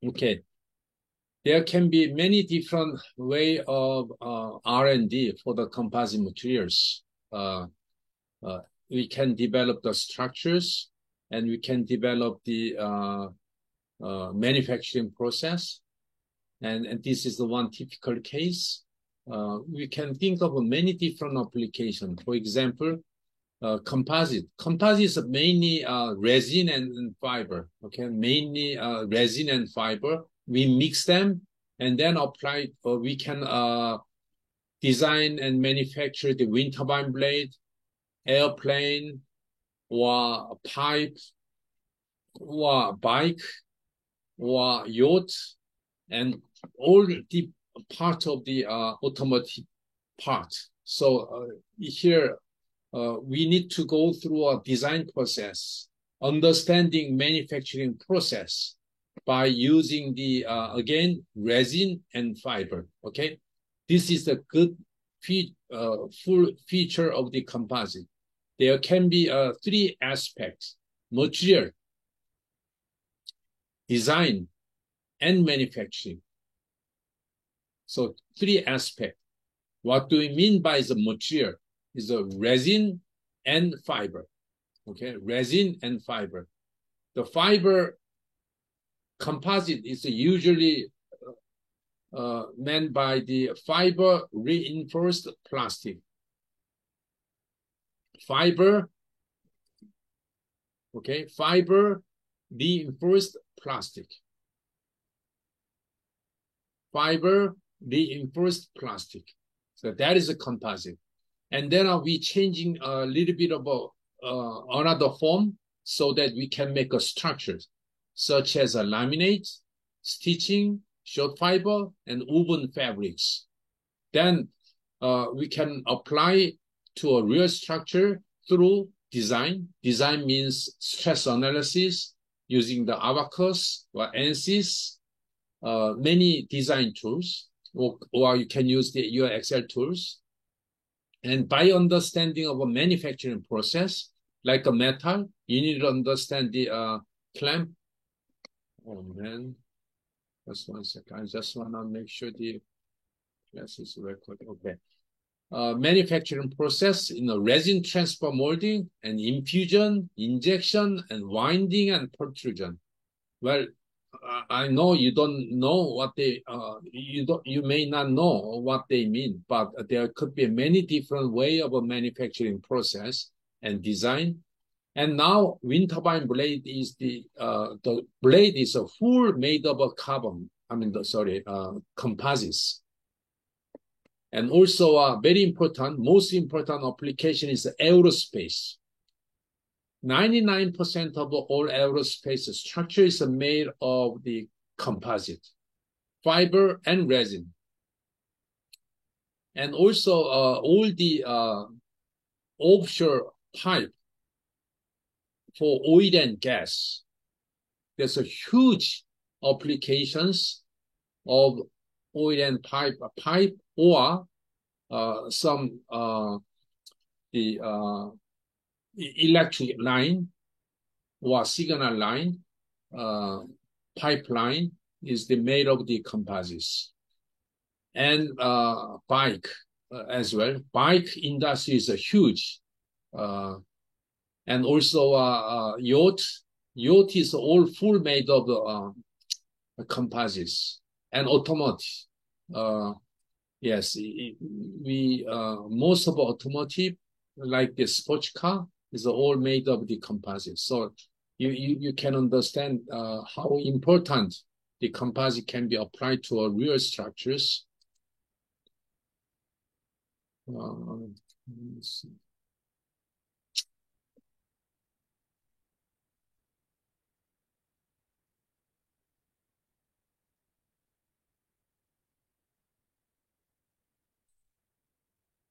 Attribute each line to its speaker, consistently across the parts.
Speaker 1: Okay. There can be many different way of R&D for the composite materials. Uh, uh, we can develop the structures and we can develop the manufacturing process. And this is the one typical case. We can think of many different applications. For example, composite. Composite is mainly resin and fiber. Okay, mainly resin and fiber. We mix them and then apply. We can design and manufacture the wind turbine blade, airplane, or pipe, or bike, or yacht, and all the part of the automotive part. So here we need to go through a design process, understanding manufacturing process by using the, again, resin and fiber, okay? This is a good full feature of the composite. There can be three aspects: material, design, and manufacturing. So three aspects. What do we mean by the material? Is a resin and fiber. Okay, resin and fiber. The fiber composite is usually meant by the fiber reinforced plastic. Fiber, okay, fiber reinforced plastic. Fiber reinforced plastic. So that is a composite. And then we changing a little bit about another form so that we can make a structure, such as a laminate, stitching, short fiber, and woven fabrics. Then we can apply to a real structure through design. Design means stress analysis using the Abacus or ANSYS, many design tools, or you can use the your Excel tools. And by understanding of a manufacturing process, like a metal, you need to understand the clamp. Oh man, just 1 second. I just want to make sure the class is recorded. Okay. Manufacturing process in a resin transfer molding and infusion, injection, and winding and pultrusion. Well, I know you don't know what you may not know what they mean, but there could be many different way of a manufacturing process and design. And now wind turbine blade is the blade is a full made of a carbon. I mean, composites. And also very important, most important application is aerospace. 99% of all aerospace structure is made of the composite, fiber and resin. And also all the offshore pipe for oil and gas. There's a huge applications of oil and pipe or some the electric line or signal line, pipeline is made of the composites. And bike as well. Bike industry is a huge. And also yacht. Yacht is all full made of composites. And automotive. Yes, most of automotive, like the sports car, is all made of the composite. So you can understand how important the composite can be applied to a real structures. Let's see.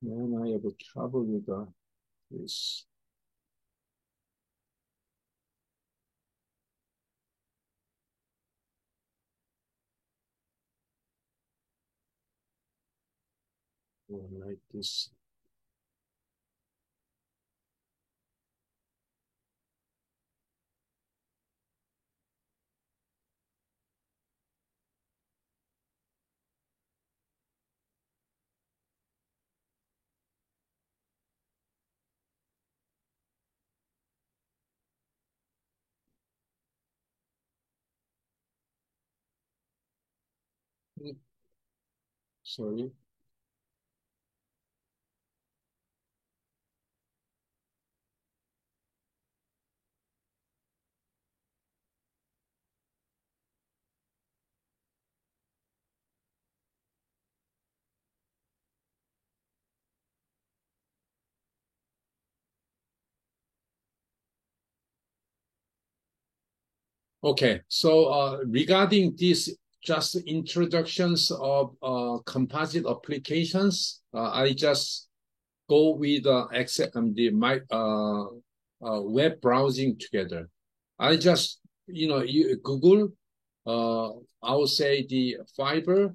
Speaker 1: Man, I have a trouble with this. Like this. Sorry. Okay, so regarding this, just introductions of composite applications, I just go with my web browsing together. I just Google. I would say the fiber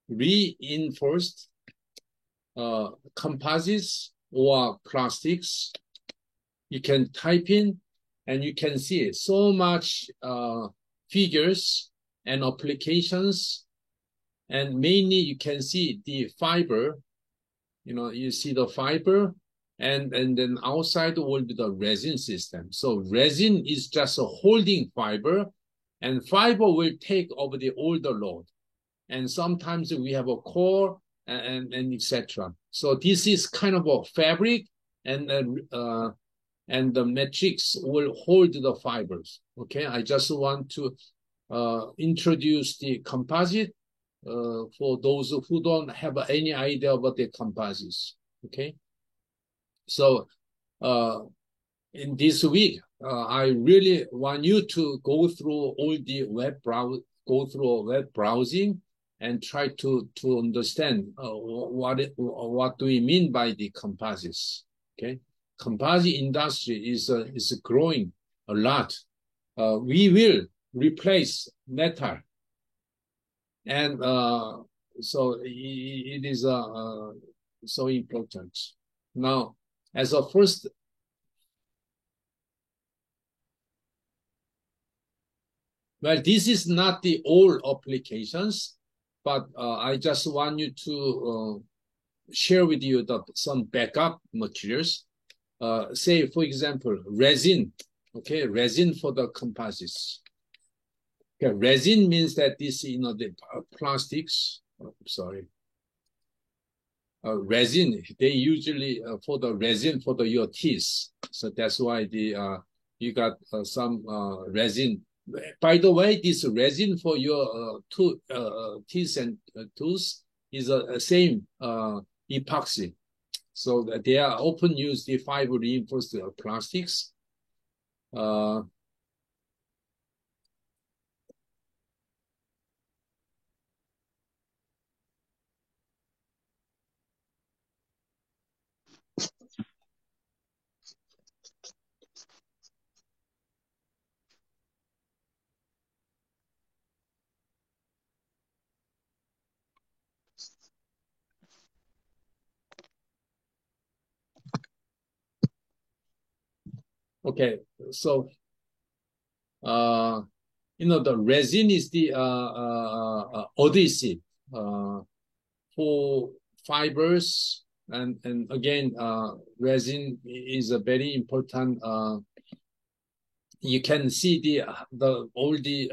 Speaker 1: reinforced composites or plastics. You can type in and you can see so much figures and applications. And mainly you can see the fiber, you see the fiber and then outside will be the resin system. So resin is just a holding fiber and fiber will take over all the load. And sometimes we have a core and etc. So this is kind of a fabric and the matrix will hold the fibers. Okay, I just want to introduce the composite for those who don't have any idea about the composites. Okay, so in this week, I really want you to go through all the web browsing and try to understand what do we mean by the composites. Okay, composite industry is growing a lot. We will replace metal, and so it is so important. Now, as a first, well, this is not the all applications, but I just want you to share with you some backup materials. Say, for example, resin. Okay, resin for the composites. Okay, resin means that this, the plastics. Oh, sorry. Resin. They usually for the resin for your teeth. So that's why you got some resin. By the way, this resin for your teeth and tooth is the same epoxy. So they are often use the fiber reinforced plastics. Okay, so the resin is the adhesive for fibers, and again, resin is a very important. You can see all the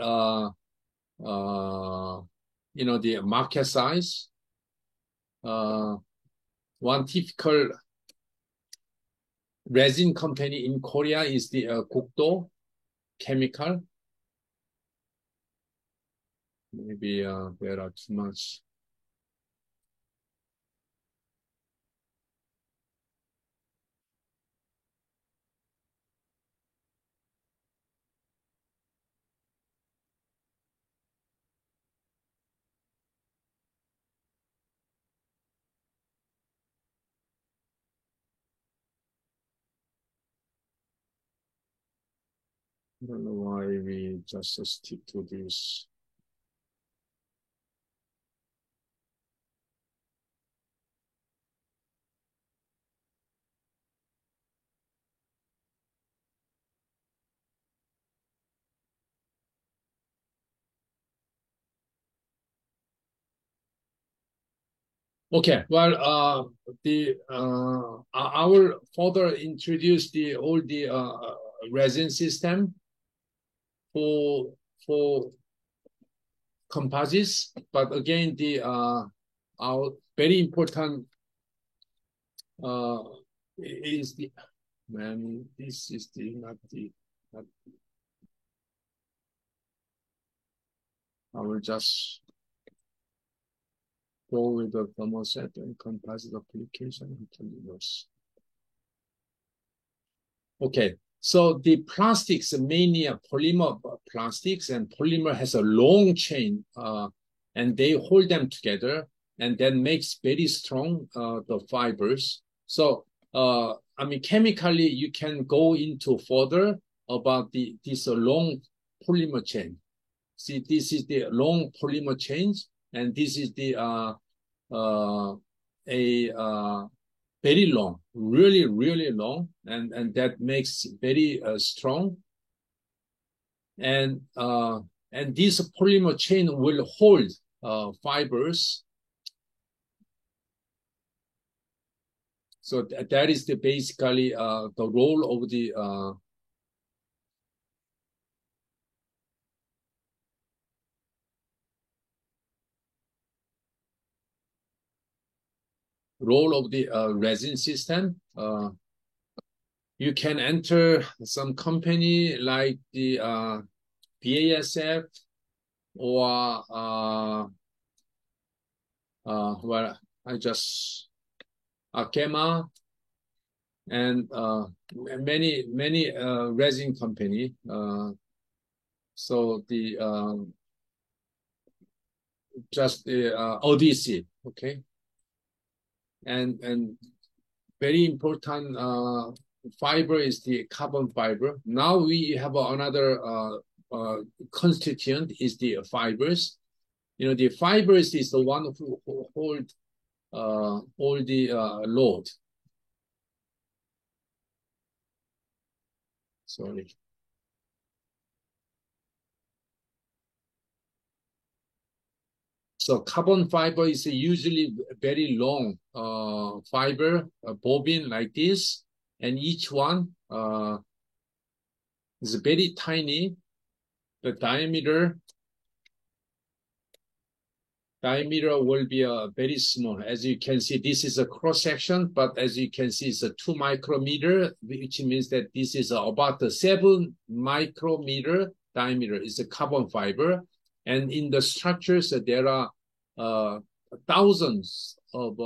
Speaker 1: the market size. One typical resin company in Korea is the Gukdo Chemical. Maybe there are too much. I don't know why we just stick to this. Okay, well, I will further introduce all the resin system for composites, but again, the our very important is the this is the not the not, I will just go with the thermoset and composite application. Okay, so the plastics, mainly polymer plastics, and polymer has a long chain, and they hold them together, and then makes very strong the fibers. So, I mean, chemically, you can go into further about this long polymer chain. See, this is the long polymer chains, and this is the very long, really, really long, and that makes very strong. And this polymer chain will hold fibers. So that is the basically the role of the resin system. You can enter some company like the BASF or well, I just Arkema and many resin company. So the just the ODC, okay, and very important fiber is the carbon fiber. Now we have another constituent is the fibers. You know, the fibers is the one who hold all the load. Sorry. So carbon fiber is usually very long fiber, bobbin like this, and each one is very tiny. The diameter will be very small. As you can see, this is a cross section, but as you can see, it's a 2 micrometer, which means that this is about a 7 micrometer diameter. It's a carbon fiber, and in the structures there are thousands of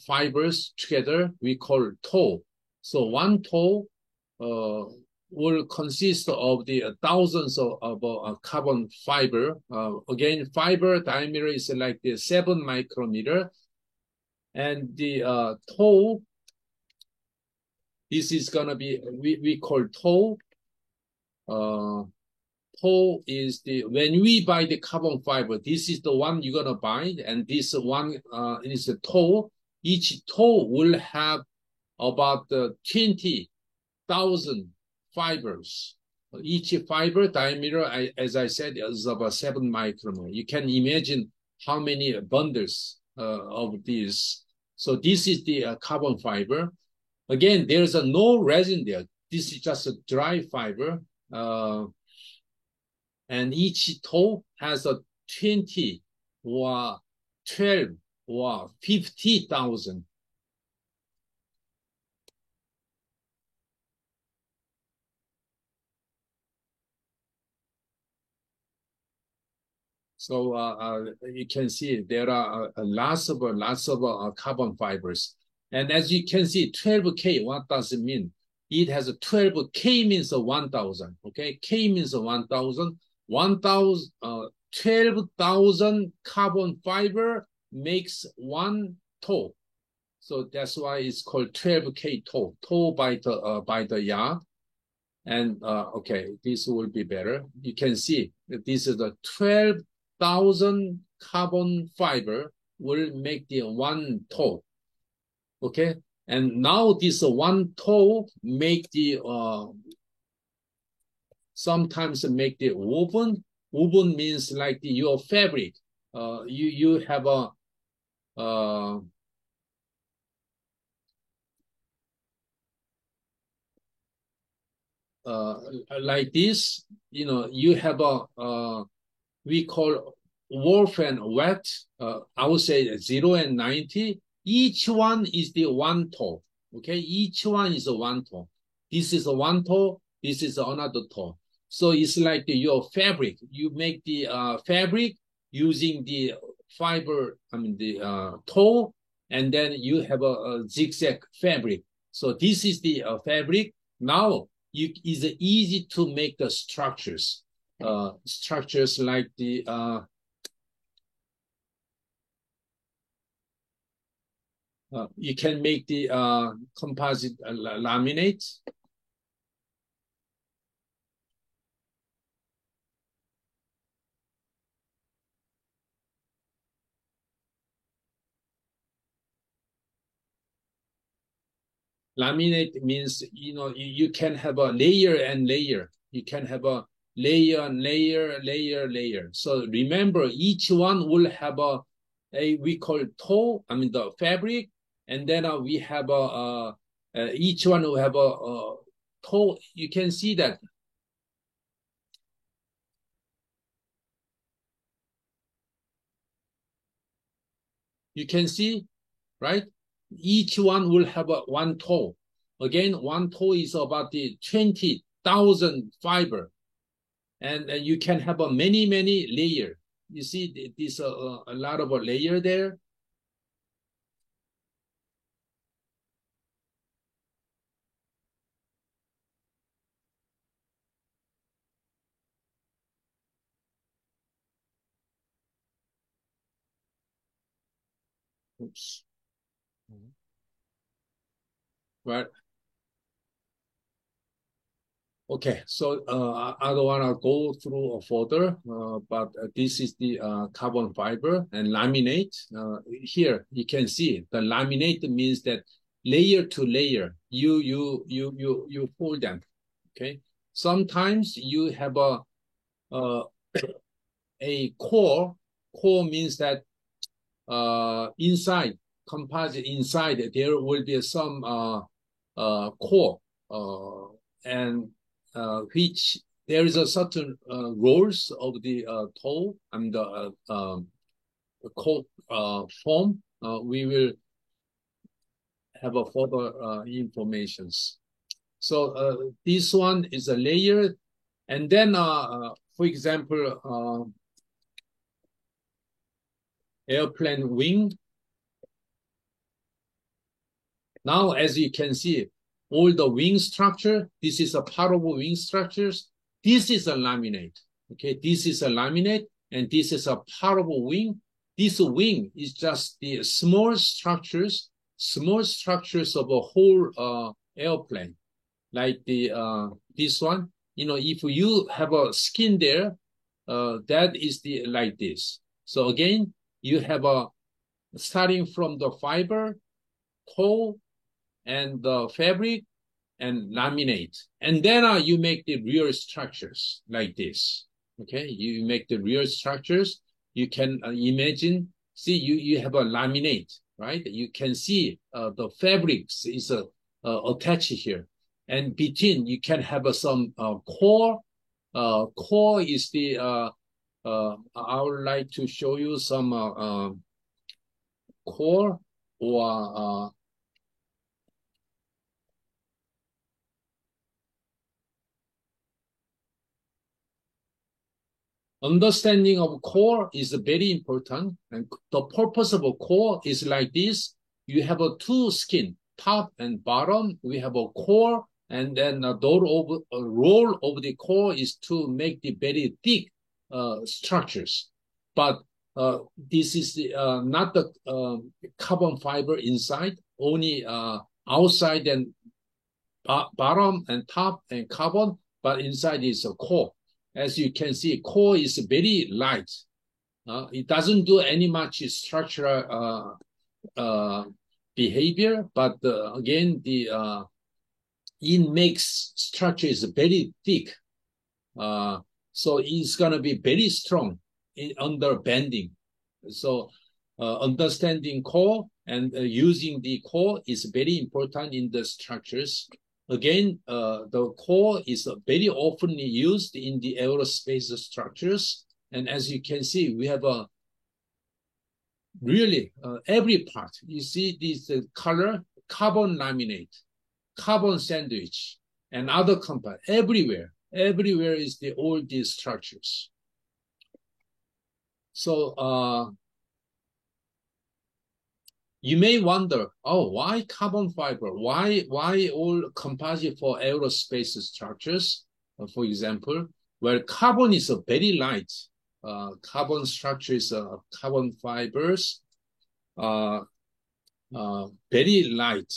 Speaker 1: fibers together. We call tow. So one tow will consist of the thousands of carbon fiber. Again, fiber diameter is like the 7 micrometer. And the tow, this is gonna be, we call tow. Tow is when we buy the carbon fiber, this is the one you're gonna buy, and this one is a tow. Each tow will have about 20,000 fibers. Each fiber diameter, as I said, is about 7 micrometer. You can imagine how many bundles of these. So this is the carbon fiber. Again, there's no resin there. This is just a dry fiber. And each tow has a 20 or 12 or 50,000. So you can see there are lots of carbon fibers. And as you can see, 12K, what does it mean? It has a 12K means 1,000, okay? K means 1,000. 12,000 carbon fiber makes one tow. So that's why it's called 12K tow, tow by the yard. And okay, this will be better. You can see that this is the 12,000 carbon fiber will make the one tow. Okay, and now this one tow make the sometimes make the woven. Woven means like your fabric. You have a like this, you know, you have a we call warm and wet, I would say 0 and 90. Each one is the one toe. Okay, each one is a one toe. This is a one toe. This is another toe. So it's like your fabric. You make the fabric using the fiber, the toe, and then you have a zigzag fabric. So this is the fabric. Now it's easy to make the structures. Structures like the you can make the composite laminate. Laminate means, you can have a layer and layer. You can have a layer and layer, layer, layer. So remember, each one will have we call toe, the fabric, and then we have each one will have a toe. You can see that. You can see, right? Each one will have one toe. Again, one toe is about the 20,000 fiber. And you can have many, many layers. You see, there's a lot of a layer there. Oops. Right. Okay, so I don't want to go through further, but this is the carbon fiber and laminate. Here you can see the laminate means that layer to layer, you fold them. Okay, sometimes you have a core. Core means that inside composite inside there will be some core and which there is a certain roles of the toe and the core form. We will have a further informations. So this one is a layer, and then for example, airplane wing. Now, as you can see, all the wing structure, this is a part of wing structures. This is a laminate. Okay, this is a laminate, and this is a part of a wing. This wing is just the small structures of a whole airplane, like the this one. If you have a skin there, that is the like this. So again, you have a starting from the fiber, toe, and the fabric, and laminate. And then you make the real structures like this. Okay, you make the real structures. You can imagine, see, you have a laminate, right? You can see the fabrics is attached here. And between, you can have some core. Core is the, I would like to show you some core or understanding of core is very important. And the purpose of a core is like this. You have a two skin, top and bottom. We have a core, and then the roll over the core is to make the very thick structures. But this is not the carbon fiber inside, only outside and bottom and top and carbon, but inside is a core. As you can see, core is very light. It doesn't do any much structural behavior, but again, it makes structure is very thick. So it's gonna be very strong under bending. So understanding core and using the core is very important in the structures. Again, the core is very often used in the aerospace structures, And as you can see, we have a really every part. You see this color, carbon laminate, carbon sandwich, and other compound everywhere. Everywhere is all these structures. So you may wonder, oh, why carbon fiber? Why all composite for aerospace structures? For example, where carbon is a very light. Carbon structure is carbon fibers, very light.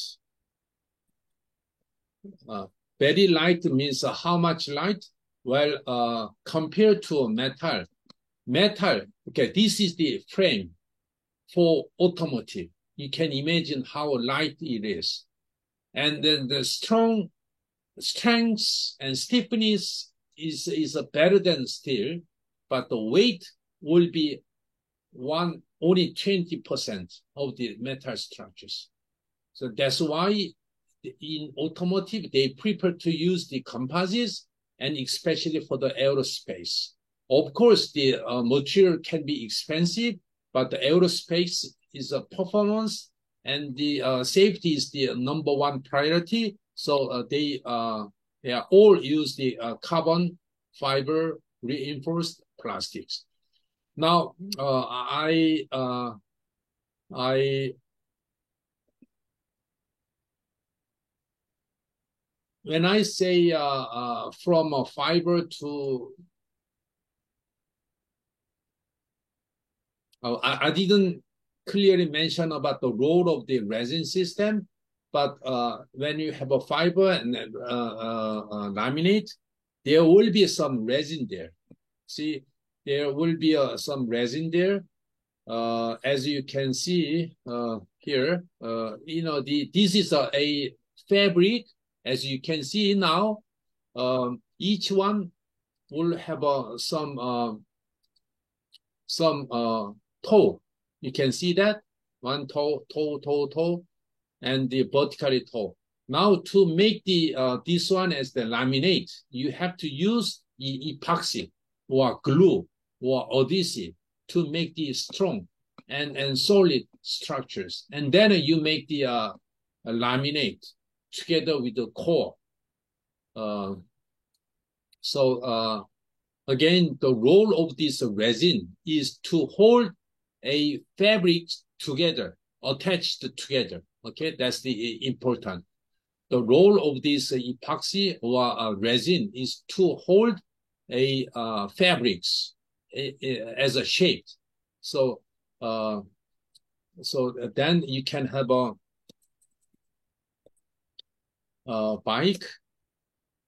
Speaker 1: Very light means how much light? Well, compared to a metal, okay, this is the frame for automotive. You can imagine how light it is. And then the strength and stiffness is better than steel, but the weight will be only 20% of the metal structures. So that's why in automotive, they prefer to use the composites, and especially for the aerospace. Of course, the material can be expensive, but the aerospace is a performance, and the safety is the number one priority. So they all use the carbon fiber reinforced plastics. Now, when I say from a fiber to, I didn't clearly mention about the role of the resin system, but when you have a fiber and laminate, there will be some resin there. See, there will be some resin there. As you can see here, this is a fabric. As you can see now, each one will have some toe. You can see that one toe, and the vertically toe. Now to make the this one as the laminate, you have to use epoxy or glue or adhesive to make the strong and solid structures, and then you make the laminate together with the core. Again, the role of this resin is to hold a fabric together, attached together. Okay, that's the important. The role of this epoxy or resin is to hold a fabrics as a shape. So then you can have a bike.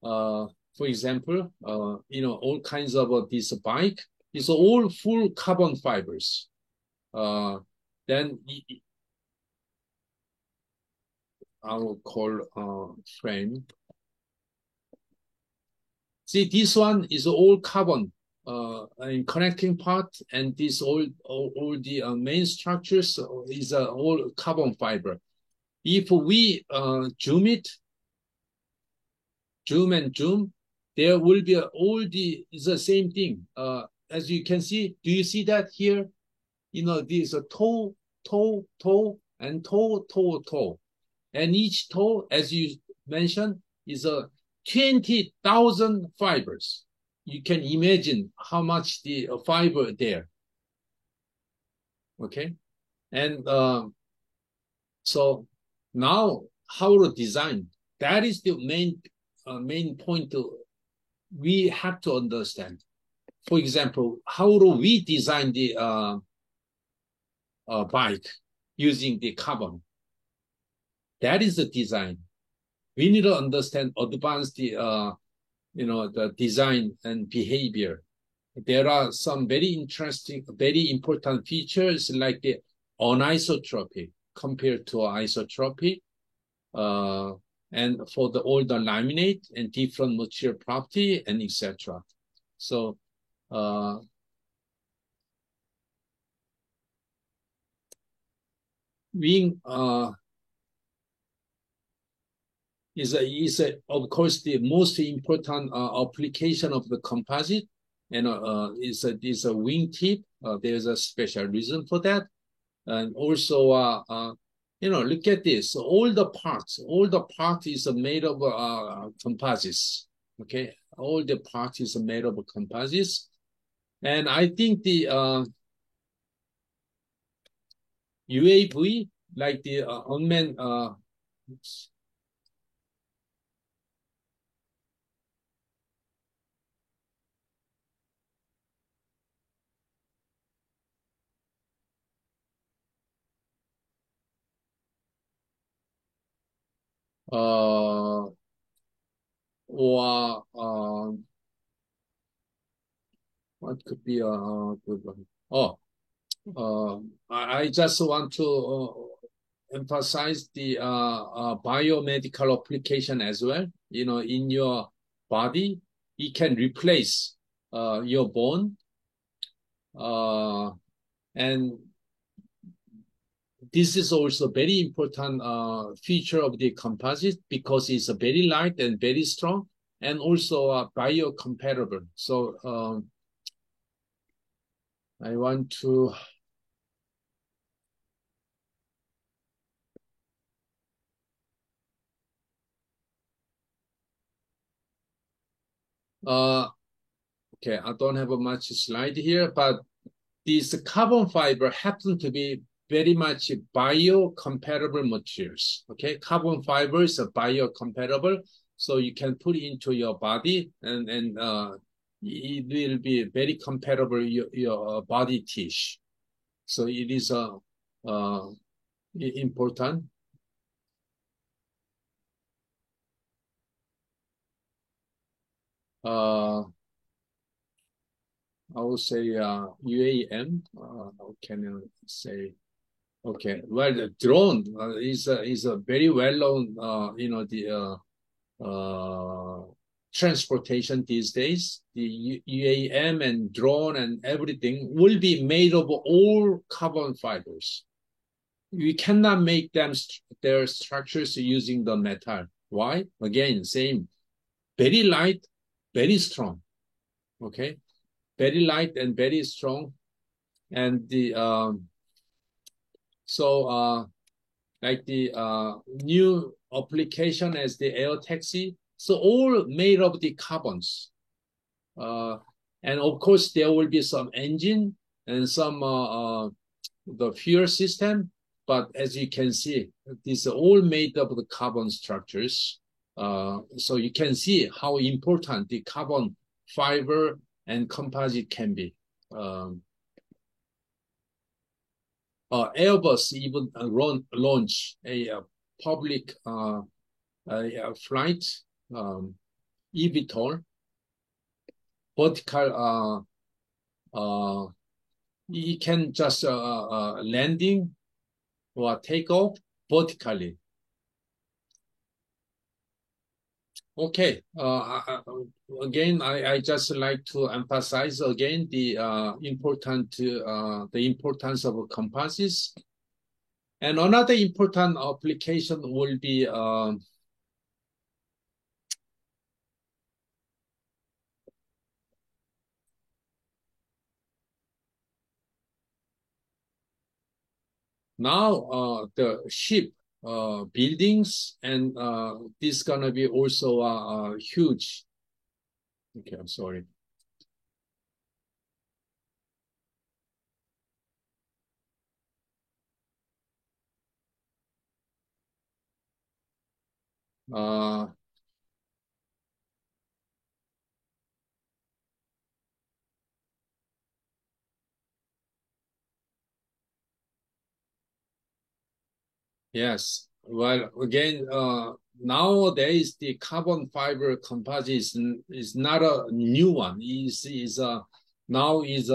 Speaker 1: For example, all kinds of this bike is all full carbon fibers. Then I will call frame. See, this one is all carbon in connecting part, and this all the main structures is all carbon fiber. If we zoom and zoom, there will be it's the same thing. As you can see, do you see that here? This toe, and toe. And each toe, as you mentioned, is 20,000 fibers. You can imagine how much the fiber there. Okay, and so now how to design? That is the main point we have to understand. For example, how do we design the bike using the carbon? That is the design. We need to understand advanced the design and behavior. There are some very interesting, very important features like the anisotropy compared to isotropy, and for the older laminate and different material property and etc. So is of course the most important application of the composite. is a wingtip. There's a special reason for that. And also, look at this. All the parts is made of composites. Okay, all the parts is made of composites. And I think the UAV, like the unmanned, or what could be a good one? Oh, I just want to emphasize the biomedical application as well. In your body, it can replace your bone, and this is also very important feature of the composite because it's very light and very strong, and also biocompatible. So I want to okay, I don't have a much slide here, but these carbon fiber happen to be very much biocompatible materials. Okay, carbon fibers are biocompatible, so you can put it into your body, and it will be very compatible your body tissue. So it is important. I would say UAM. How can I say? Okay, well, the drone is a very well known, the transportation these days. The UAM and drone and everything will be made of all carbon fibers. We cannot make their structures using the metal. Why? Again, same. Very light, very strong. Okay, very light and very strong, and the like the new application as the air taxi. So all made of the carbons. And of course, there will be some engine and some the fuel system. But as you can see, these are all made of the carbon structures. So you can see how important the carbon fiber and composite can be. Airbus even launch a public flight, eVTOL, vertical. You can just landing or take off vertically. Okay. Again, I just like to emphasize again the importance of composites. And another important application will be now the ship buildings, and this gonna be also huge. Okay, I'm sorry. Yes. Well, again, nowadays the carbon fiber composite is not a new one. Now is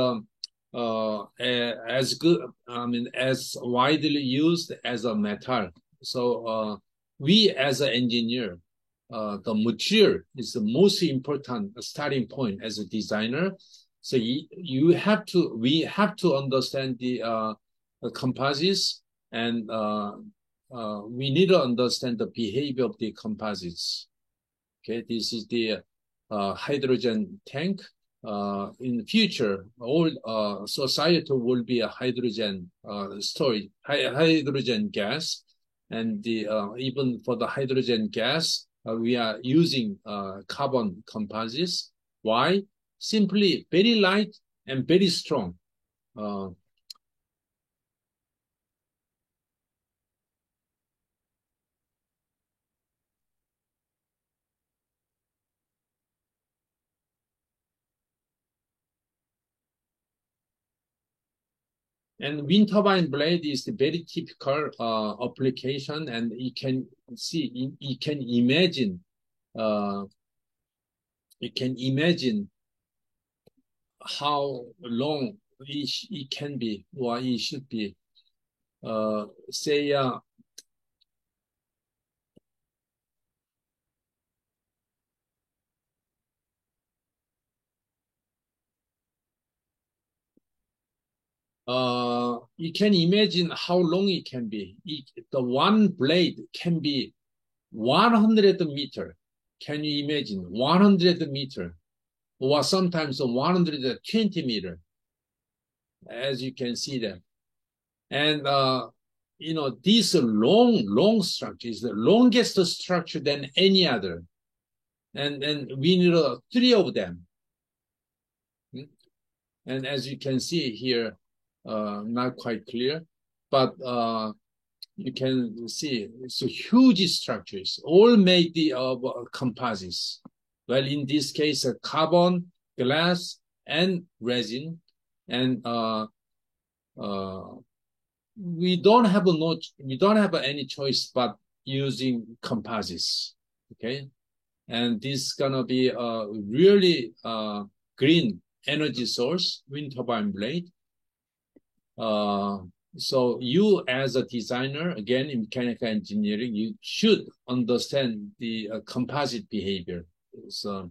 Speaker 1: as good. I mean, as widely used as a metal. So we as an engineer, the material is the most important starting point as a designer. So we have to understand the composites, and we need to understand the behavior of the composites. Okay, this is the hydrogen tank. in the future, all society will be a hydrogen storage, hydrogen gas, and even for the hydrogen gas, we are using carbon composites. Why? Simply very light and very strong. And wind turbine blade is the very typical application, and you can see, you can imagine, how long it can be, or it should be. Say, you can imagine how long it can be. The one blade can be 100 meter. Can you imagine 100 meter, or sometimes 120 meter, as you can see that. And this long structure is the longest structure than any other, and we need three of them. And as you can see here, not quite clear, but you can see it's a huge structures, all made of composites. Well, in this case, carbon, glass, and resin, and we don't have any choice but using composites. Okay, and this is gonna be a really green energy source, wind turbine blade. So you as a designer, again, in mechanical engineering, you should understand the composite behavior. So,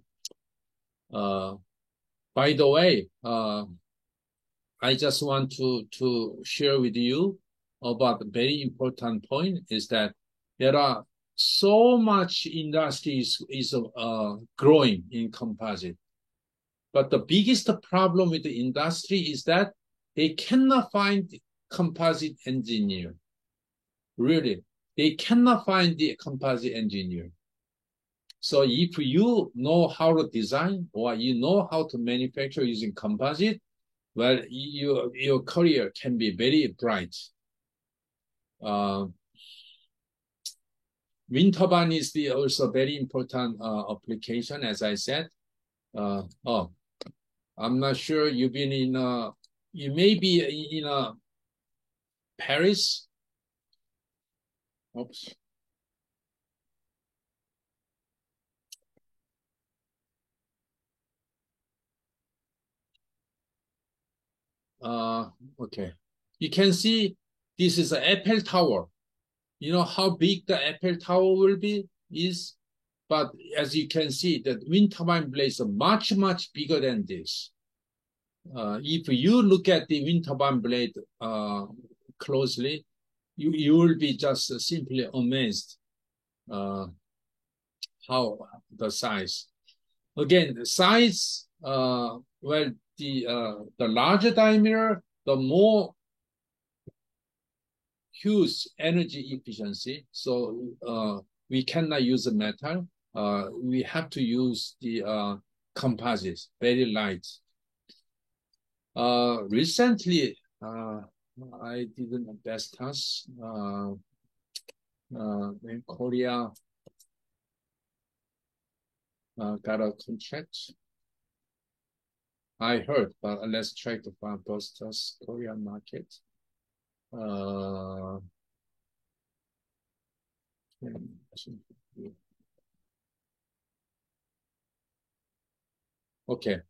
Speaker 1: by the way, I just want to share with you about a very important point is that there are so much industries is growing in composite. But the biggest problem with the industry is that they cannot find composite engineer. Really, they cannot find the composite engineer. So if you know how to design or you know how to manufacture using composite, well, your career can be very bright. Wind turbine is also very important application, as I said. I'm not sure you've been you may be in Paris. Oops. Okay. You can see this is the Eiffel Tower. You know how big the Eiffel Tower will be is, but as you can see, the wind turbine blades are much, much bigger than this. If you look at the wind turbine blade closely, you will be just simply amazed how the size. Again, the size, well, the larger diameter, the more huge energy efficiency. So we cannot use a metal. We have to use the composites, very light. Recently, I did an asbestos in Korea. Got a contract. I heard, but let's try to find asbestos Korean market. Okay.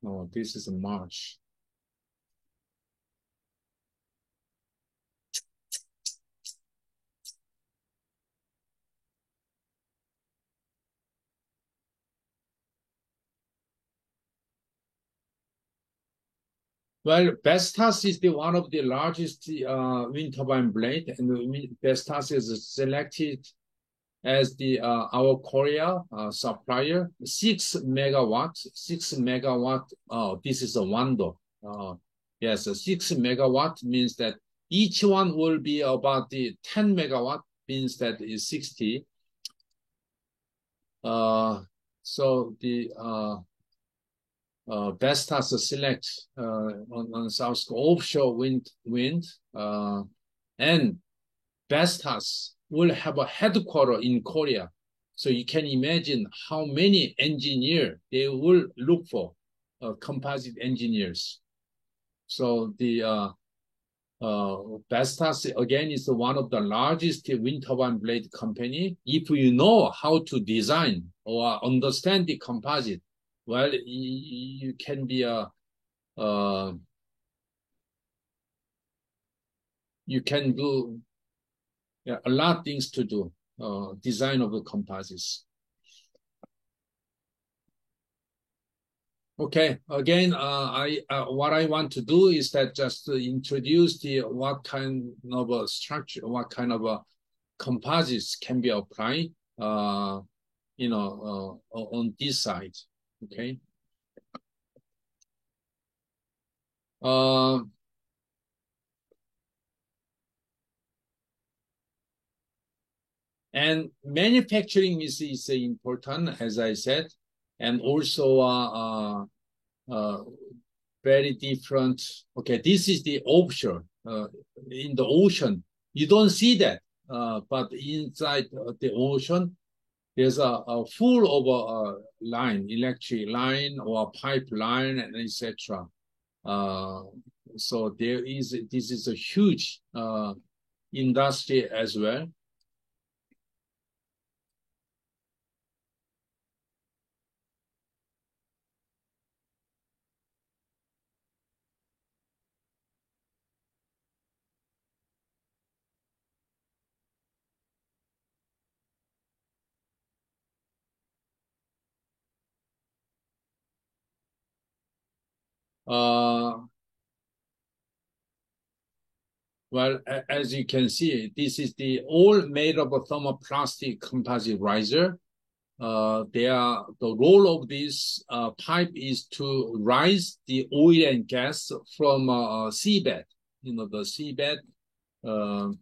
Speaker 1: No, this is March. Well, Vestas is one of the largest wind turbine blade, and Vestas is selected as the our Korea supplier, 6 megawatt, 6 megawatt. This is a wonder. Yes, 6 megawatt means that each one will be about the 10 megawatt, means that is 60. So the Vestas select on South offshore wind, and Vestas will have a headquarter in Korea. So you can imagine how many engineers they will look for, composite engineers. So the Vestas again is one of the largest wind turbine blade company. If you know how to design or understand the composite, well, you can be you can do a lot of things to do, design of the composites. Okay, again, what I want to do is that just to introduce the what kind of a structure, what kind of a composites can be applied, on this side. Okay. And manufacturing is important, as I said, and also very different. Okay, this is the offshore. In the ocean, you don't see that, but inside the ocean, there's a full of a line, electric line or pipeline, and etc. So this is a huge industry as well. Well, as you can see, this is the all made of a thermoplastic composite riser. The role of this pipe is to rise the oil and gas from seabed. The seabed, on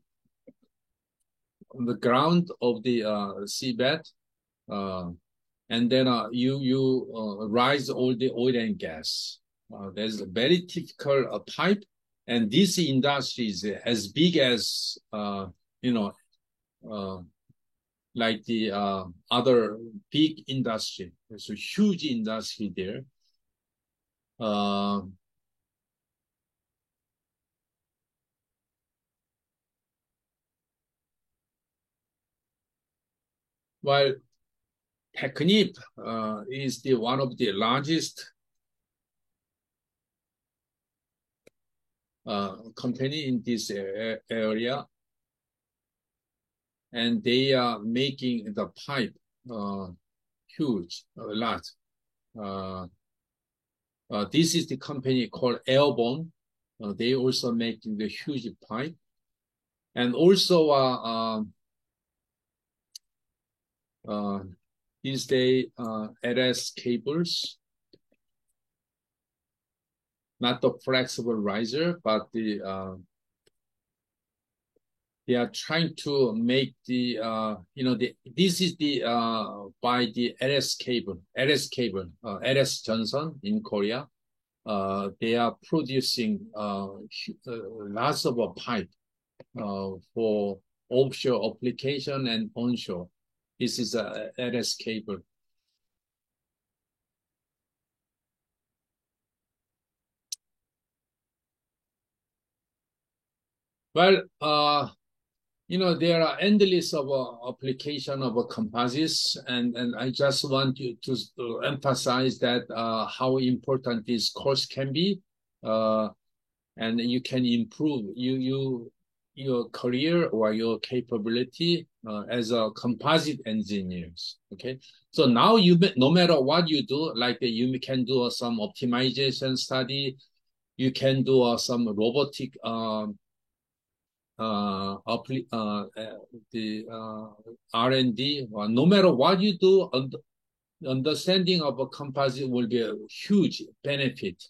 Speaker 1: the ground of the seabed, and then you rise all the oil and gas. There's a very typical pipe, and this industry is as big as like the other big industry. There's a huge industry there. While Technip is one of the largest company in this area, and they are making the pipe huge, a lot. This is the company called Airborne. They also making the huge pipe, and also these days LS cables, not the flexible riser, but they are trying to make the this is the by the LS Johnson in Korea. They are producing lots of pipe for offshore application and onshore. This is a LS cable. Well, there are endless of application of composites, and I just want you to emphasize that how important this course can be, and you can improve your career or your capability as a composite engineers. Okay, so now no matter what you do, like you can do some optimization study, you can do some robotic R&D, no matter what you do, understanding of a composite will be a huge benefit.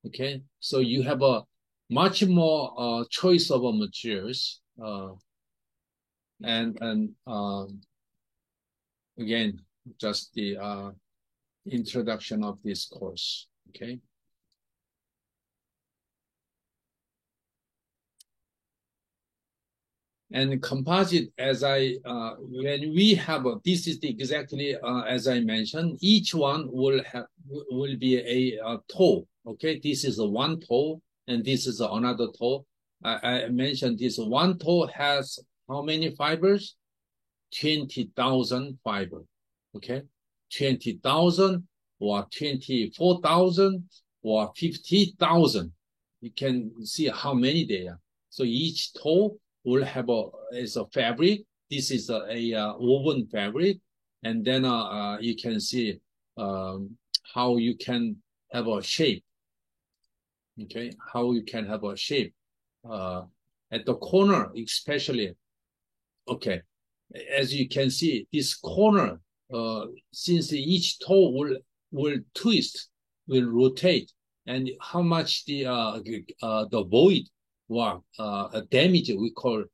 Speaker 1: Okay, so you have a much more choice of materials, and again, just the introduction of this course. Okay. And composite, when we have this is exactly as I mentioned, each one will be a toe. Okay, this is one toe, and this is another toe. I mentioned this one toe has how many fibers? 20,000 fibers. Okay, 20,000 or 24,000 or 50,000. You can see how many there are. So each toe will have is a fabric. This is a woven fabric, and then you can see how you can have a shape. Okay, how you can have a shape at the corner, especially. Okay, as you can see, this corner, since each toe will twist, will rotate, and how much the void or damage we call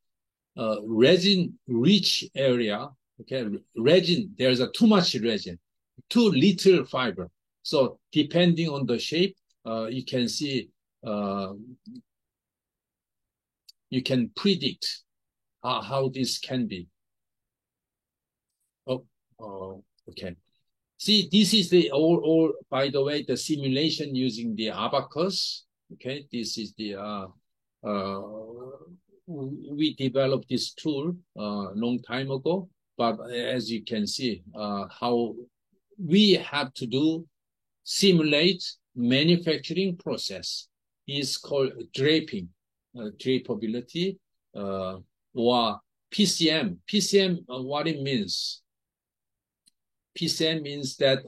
Speaker 1: resin rich area. Okay, resin, there's too much resin, too little fiber. So depending on the shape, you can see, you can predict how this can be. Oh, okay. See, this is the all, by the way, the simulation using the abacus. Okay, this is the we developed this tool long time ago, but as you can see, how we have to do simulate manufacturing process is called draping, drapability, or PCM. PCM, what it means? PCM means that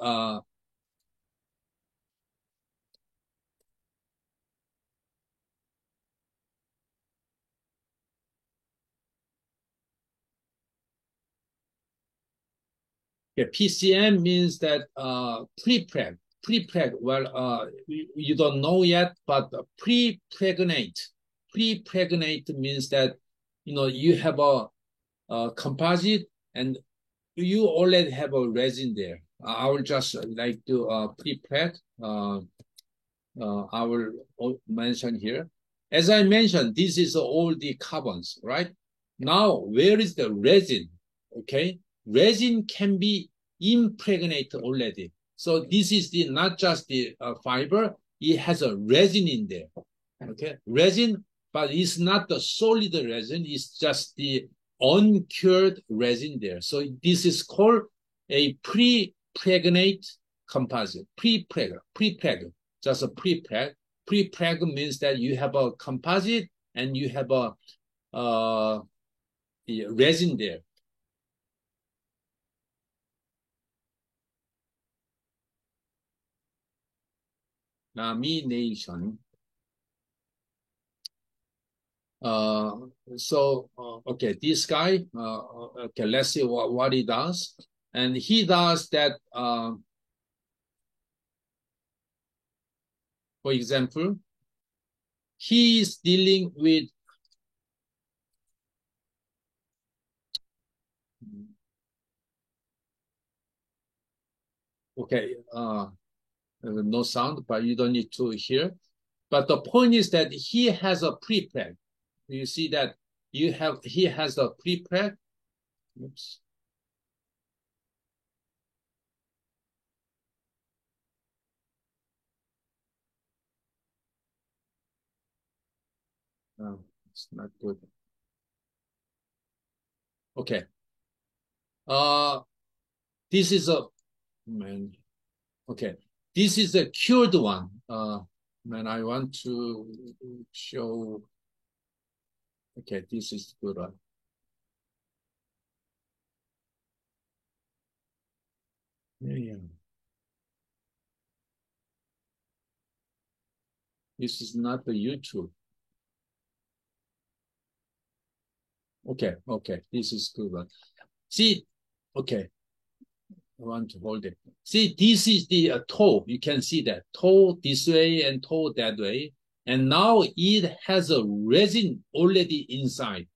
Speaker 1: PCM means that pre-preg. Pre-preg, well, you don't know yet, but pre-pregnate. Pre-pregnate means that, you have a composite and you already have a resin there. I will just like to pre-preg. I will mention here. As I mentioned, this is all the carbons, right? Now, where is the resin? Okay, resin can be impregnated already. So this is not just the fiber, it has a resin in there. Okay, resin, but it's not the solid resin, it's just the uncured resin there. So this is called a pre-pregnate composite, pre-preg, just a pre-preg. Pre-preg means that you have a composite and you have a the resin there. Lamination. Okay, this guy, okay, let's see what he does. And he does that, for example, he is dealing with, okay, no sound, but you don't need to hear. But the point is that he has a pre-preg. You see that he has a pre-preg. Oops. No, it's not good. Okay. This is a, man. Okay. This is a cured one. Man, I want to show. Okay, this is good one. Yeah. This is not the YouTube. Okay, this is good one. See, okay, I want to hold it. See, this is the toe. You can see that toe this way and toe that way. And now it has a resin already inside.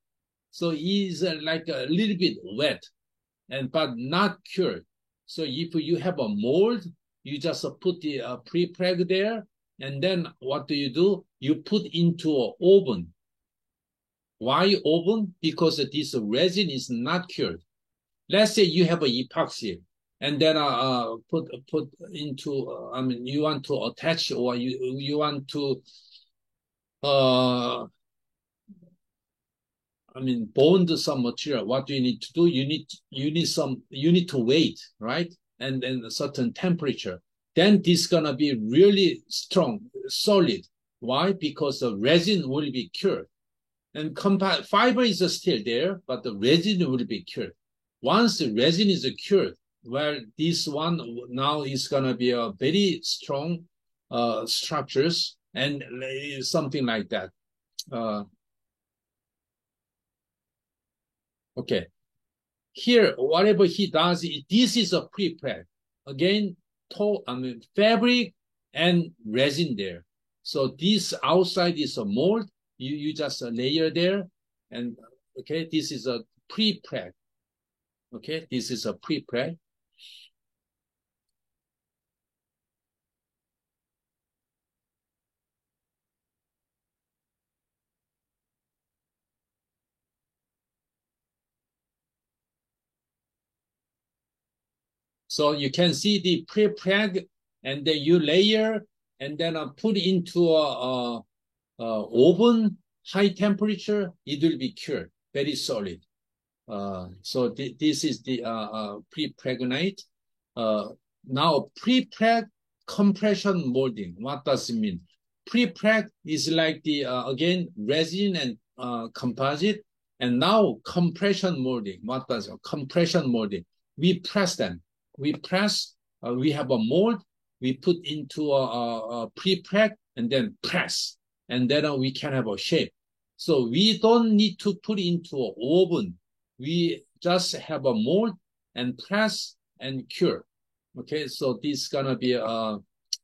Speaker 1: So it is like a little bit wet, but not cured. So if you have a mold, you just put the pre-preg there, and then what do? You put into an oven. Why oven? Because this resin is not cured. Let's say you have an epoxy, and then put into. I mean, you want to attach, or you want to bond some material. What do you need to do? You need to wait, right? And then a certain temperature. Then this gonna be really strong, solid. Why? Because the resin will be cured. And fiber is still there, but the resin will be cured. Once the resin is cured, well, this one now is gonna be a very strong structures and something like that. Okay. Here, whatever he does, this is a pre-preg. Again, fabric and resin there. So this outside is a mold. You just layer there. And okay, this is a pre-preg. Okay, this is a pre-preg. So you can see the pre-preg, and then you layer, and then put into a oven, high temperature. It will be cured, very solid. So this is the pre-pregnate. Now pre-preg compression molding. What does it mean? Pre-preg is like the again resin and composite, and now compression molding. What does compression molding? We press them. We press. We have a mold. We put into a pre-preg and then press, and then we can have a shape. So we don't need to put into an oven. We just have a mold and press and cure. Okay, so this is gonna be a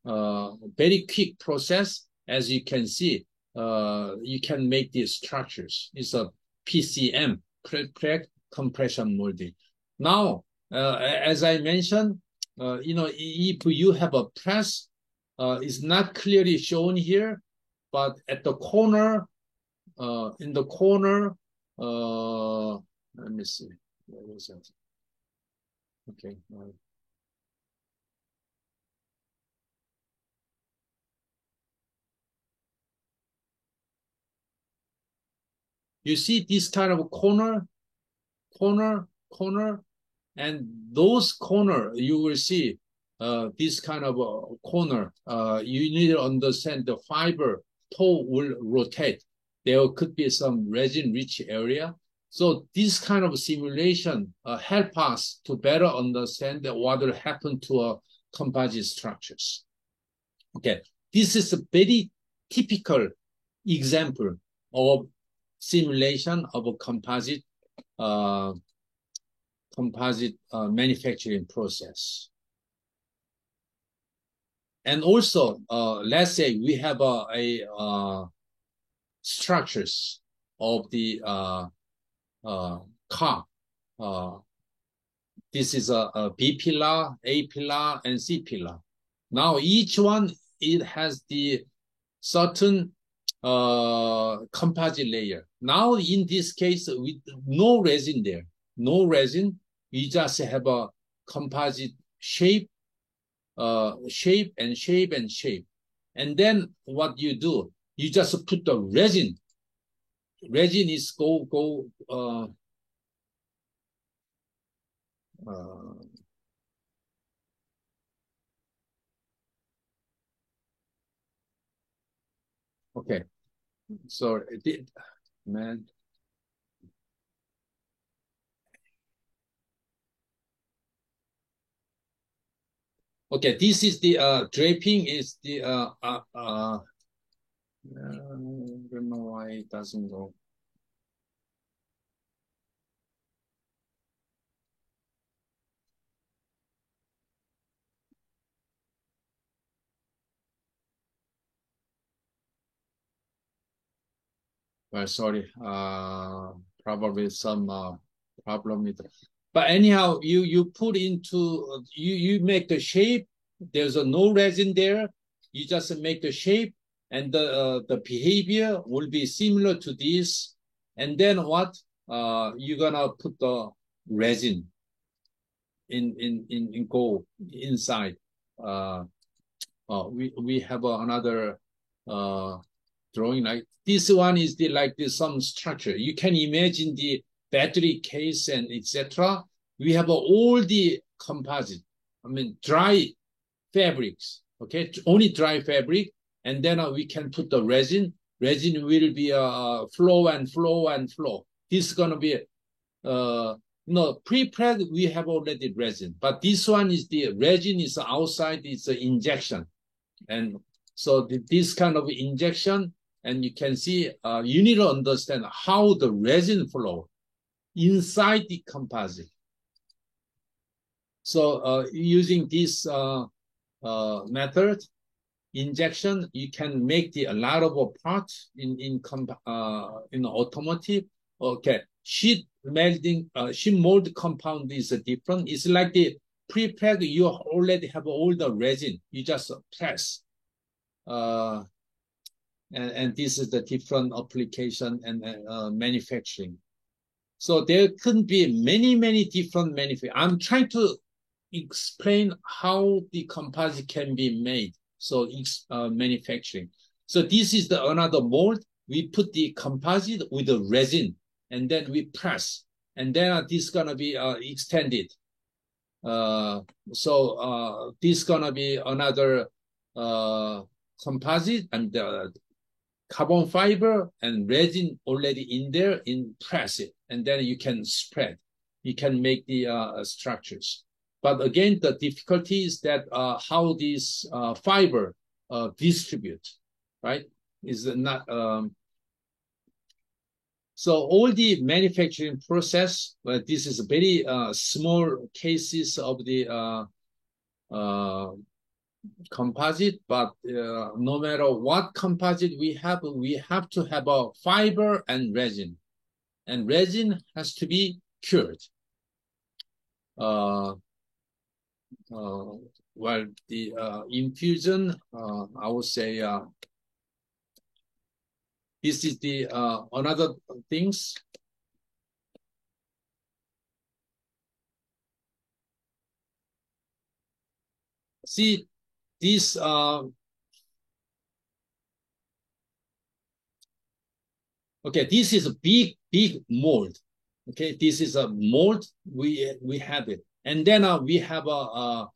Speaker 1: very quick process. As you can see, you can make these structures. It's a PCM, pre-preg compression molding. Now, as I mentioned, if you have a press, it's not clearly shown here, but at the corner, in the corner, let me see. Where was that? Okay. You see this kind of corner, and those corner, you will see this kind of corner. You need to understand the fiber toe will rotate. There could be some resin-rich area. So this kind of simulation help us to better understand what will happen to composite structures. Okay, this is a very typical example of simulation of a composite manufacturing process. And also, let's say we have structures of the car. This is a B pillar, A pillar, and C pillar. Now each one, it has the certain composite layer. Now in this case, with no resin there, no resin, we just have a composite shape, shape. And then what you do, you just put the resin. Resin is okay. So it did, man. Okay, this is the draping is the I don't know why it doesn't go. Well, sorry, probably some problem with it. But anyhow, you put into, you make the shape. There's no resin there. You just make the shape, and the behavior will be similar to this. And then what? You're gonna put the resin in gold inside. We have another drawing like this one is the like this some structure. You can imagine the battery case and etc. We have all the composite. I mean dry fabrics. Okay, only dry fabric, and then we can put the resin. Resin will be flow and flow and flow. This is gonna be no pre-preg. We have already resin, but this one is the resin is outside. It's an injection, and so this kind of injection. And you can see, you need to understand how the resin flow inside the composite. So using this method, injection, you can make a lot of parts in automotive. Okay, sheet melting, sheet mold compound is different. It's like the pre-preg. You already have all the resin. You just press. And this is the different application and manufacturing. So there could be many different manufacturing. I'm trying to explain how the composite can be made. So it's manufacturing. So this is the another mold. We put the composite with the resin, and then we press, and then this is gonna be extended. So this is gonna be another composite, and carbon fiber and resin already in there, press it, and then you can spread. You can make the structures. But again, the difficulty is that how these fiber distribute, right? Is not. So all the manufacturing process, this is very small cases of the composite, but no matter what composite we have to have a fiber and resin has to be cured. Well, the infusion, I would say this is the another things. See, this okay, this is a big mold. Okay, this is a mold. We have it, and then we have a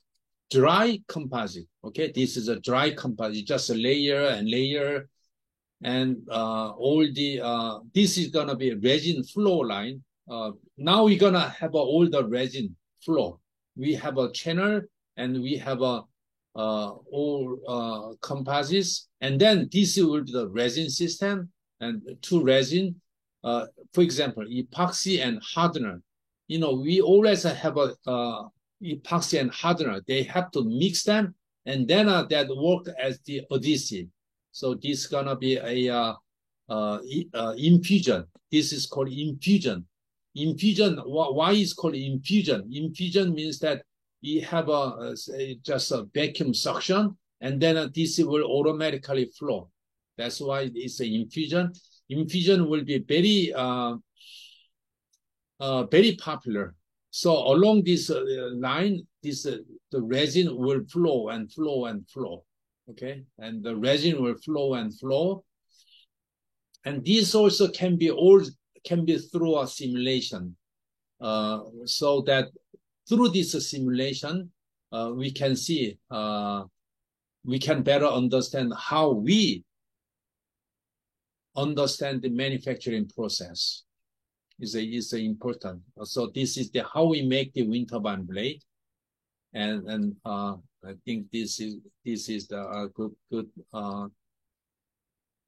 Speaker 1: dry composite. Okay, this is a dry composite, just a layer and layer, and all the this is gonna be a resin flow line. Now we're gonna have all the resin flow. We have a channel, and we have a all composites, and then this will be the resin system, and two resin. For example, epoxy and hardener. You know, we always have a epoxy and hardener. They have to mix them, and then that work as the adhesive. So this is gonna be a infusion. This is called infusion. Infusion. Why is called infusion? Infusion means that you have just a vacuum suction, and then this will automatically flow. That's why it's an infusion. Infusion will be very very popular. So along this line, the resin will flow and flow and flow. Okay, and the resin will flow and flow, and this also can be through a simulation, so that through this simulation we can see, we can better understand how we understand the manufacturing process. Is important. So this is how we make the wind turbine blade, and I think this is the good.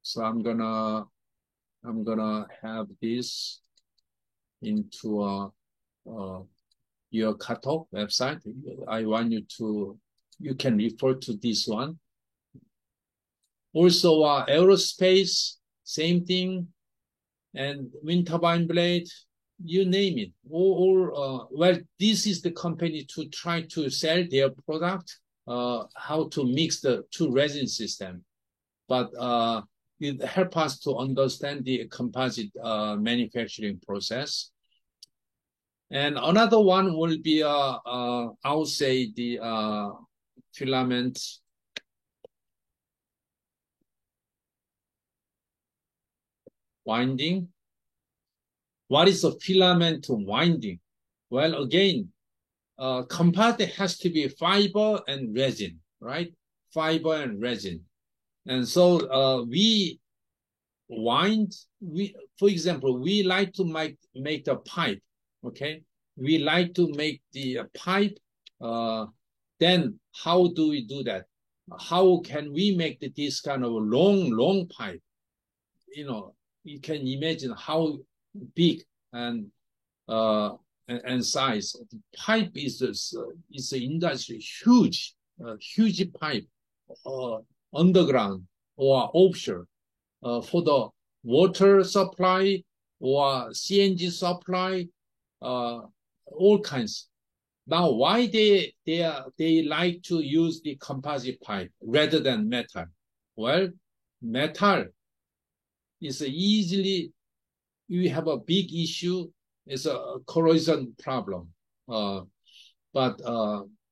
Speaker 1: So I'm gonna have this into your Kato website. I want you can refer to this one. Also, aerospace, same thing. and wind turbine blade, you name it. Well, this is the company to try to sell their product, how to mix the two resin system. But it help us to understand the composite manufacturing process. And another one will be, I would say, the filament winding. What is a filament winding? Well, again, composite has to be fiber and resin, right? Fiber and resin. And so we wind, for example, we like to make a pipe, okay? We like to make the pipe. Then how do we do that? How can we make this kind of long pipe? You know, you can imagine how big and size. The pipe is an industry, huge pipe, underground or offshore, for the water supply or CNG supply, all kinds. Now, why they like to use the composite pipe rather than metal? Well, metal is easily, you have a big issue. It's a corrosion problem. But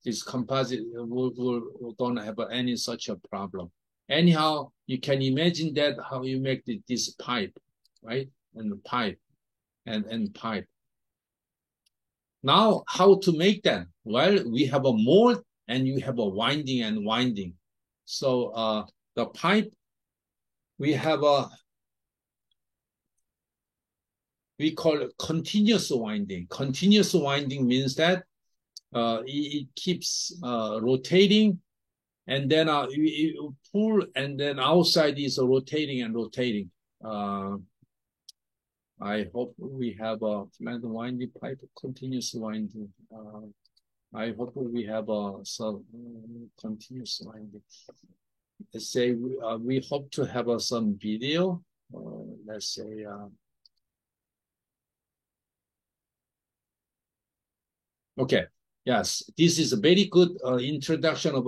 Speaker 1: this composite will don't have any such a problem. Anyhow, you can imagine that how you make this pipe, right? And pipe and pipe. Now, how to make that? Well, we have a mold and you have a winding and winding. So the pipe, we have we call it continuous winding. Continuous winding means that it keeps rotating, and then you pull, and then outside is rotating and rotating. I hope we have a flat winding pipe, continuous winding. I hope we have some continuous winding. Let's say we hope to have some video. Let's say. Okay. Yes, this is a very good introduction of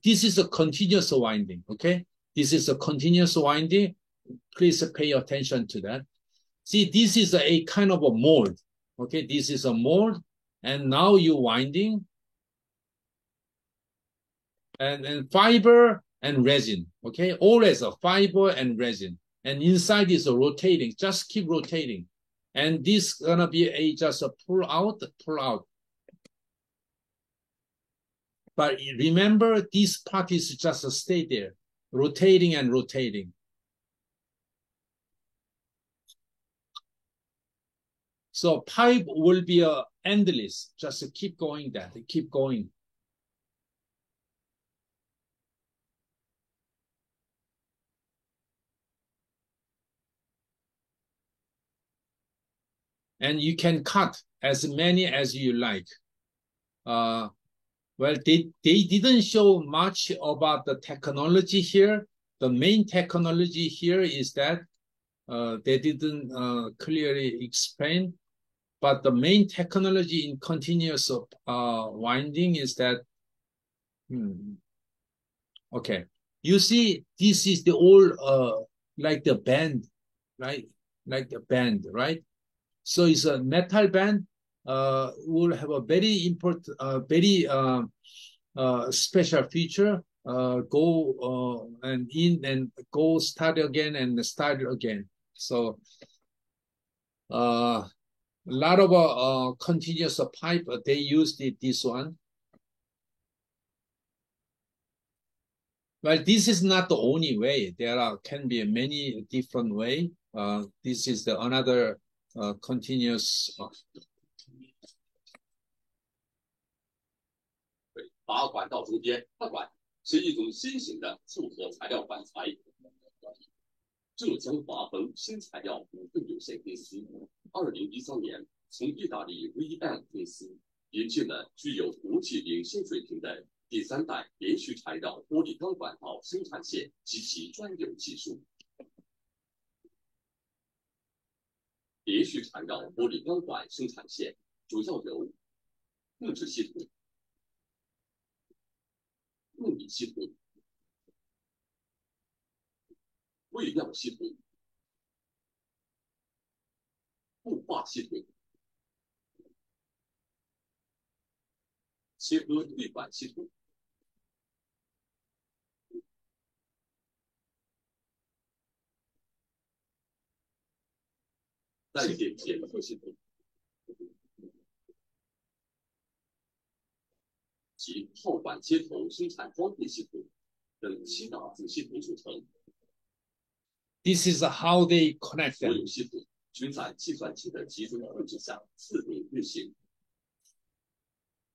Speaker 1: this is a continuous winding. Okay, this is a continuous winding. Please pay attention to that. See, this is a kind of a mold. Okay, this is a mold, and now you're winding, and fiber and resin. Okay, always a fiber and resin, and inside is a rotating. Just keep rotating, and this gonna be just a pull out, pull out. But remember, this part is just a stay there, rotating and rotating. So pipe will be endless, just keep going that, keep going. And you can cut as many as you like. Well, they didn't show much about the technology here. The main technology here is that they didn't clearly explain. But the main technology in continuous winding is that, okay, you see, this is the old, like the band, right? Like the band, right? So it's a metal band, will have a very important, very special feature. Go and in and go start again and start again. So a lot of continuous pipe, they use this one. Well, this is not the only way. There can be many different way. This is the another continuous.
Speaker 2: 把管道中间插管是一种新型的复合材料管材。浙江华丰新材料股份有限公司2013年从意大利 VM 公司引进了具有国际领先水平的第3代连续材料玻璃钢管道生产线及其专有技术。连续缠绕玻璃钢管生产线主要由控制系统、物理系统、喂料系统、雾化系统、切割滤管系统、带电检测系统及套管接头生产装配系统等7大子系统组成。
Speaker 1: This is how they connect
Speaker 2: 所
Speaker 1: them.
Speaker 2: 有系统均在计算机的集中控制下自动运行。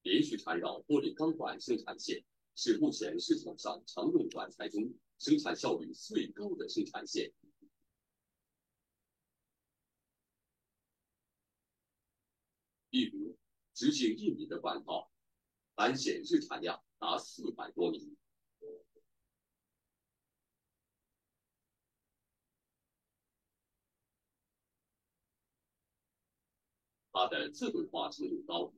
Speaker 2: 连续缠绕玻璃钢管生产线是目前市场上常用管材中生产效率最高的生产线。例如，直径1米的管道，单线日产量达400多米。它的自动化程度高，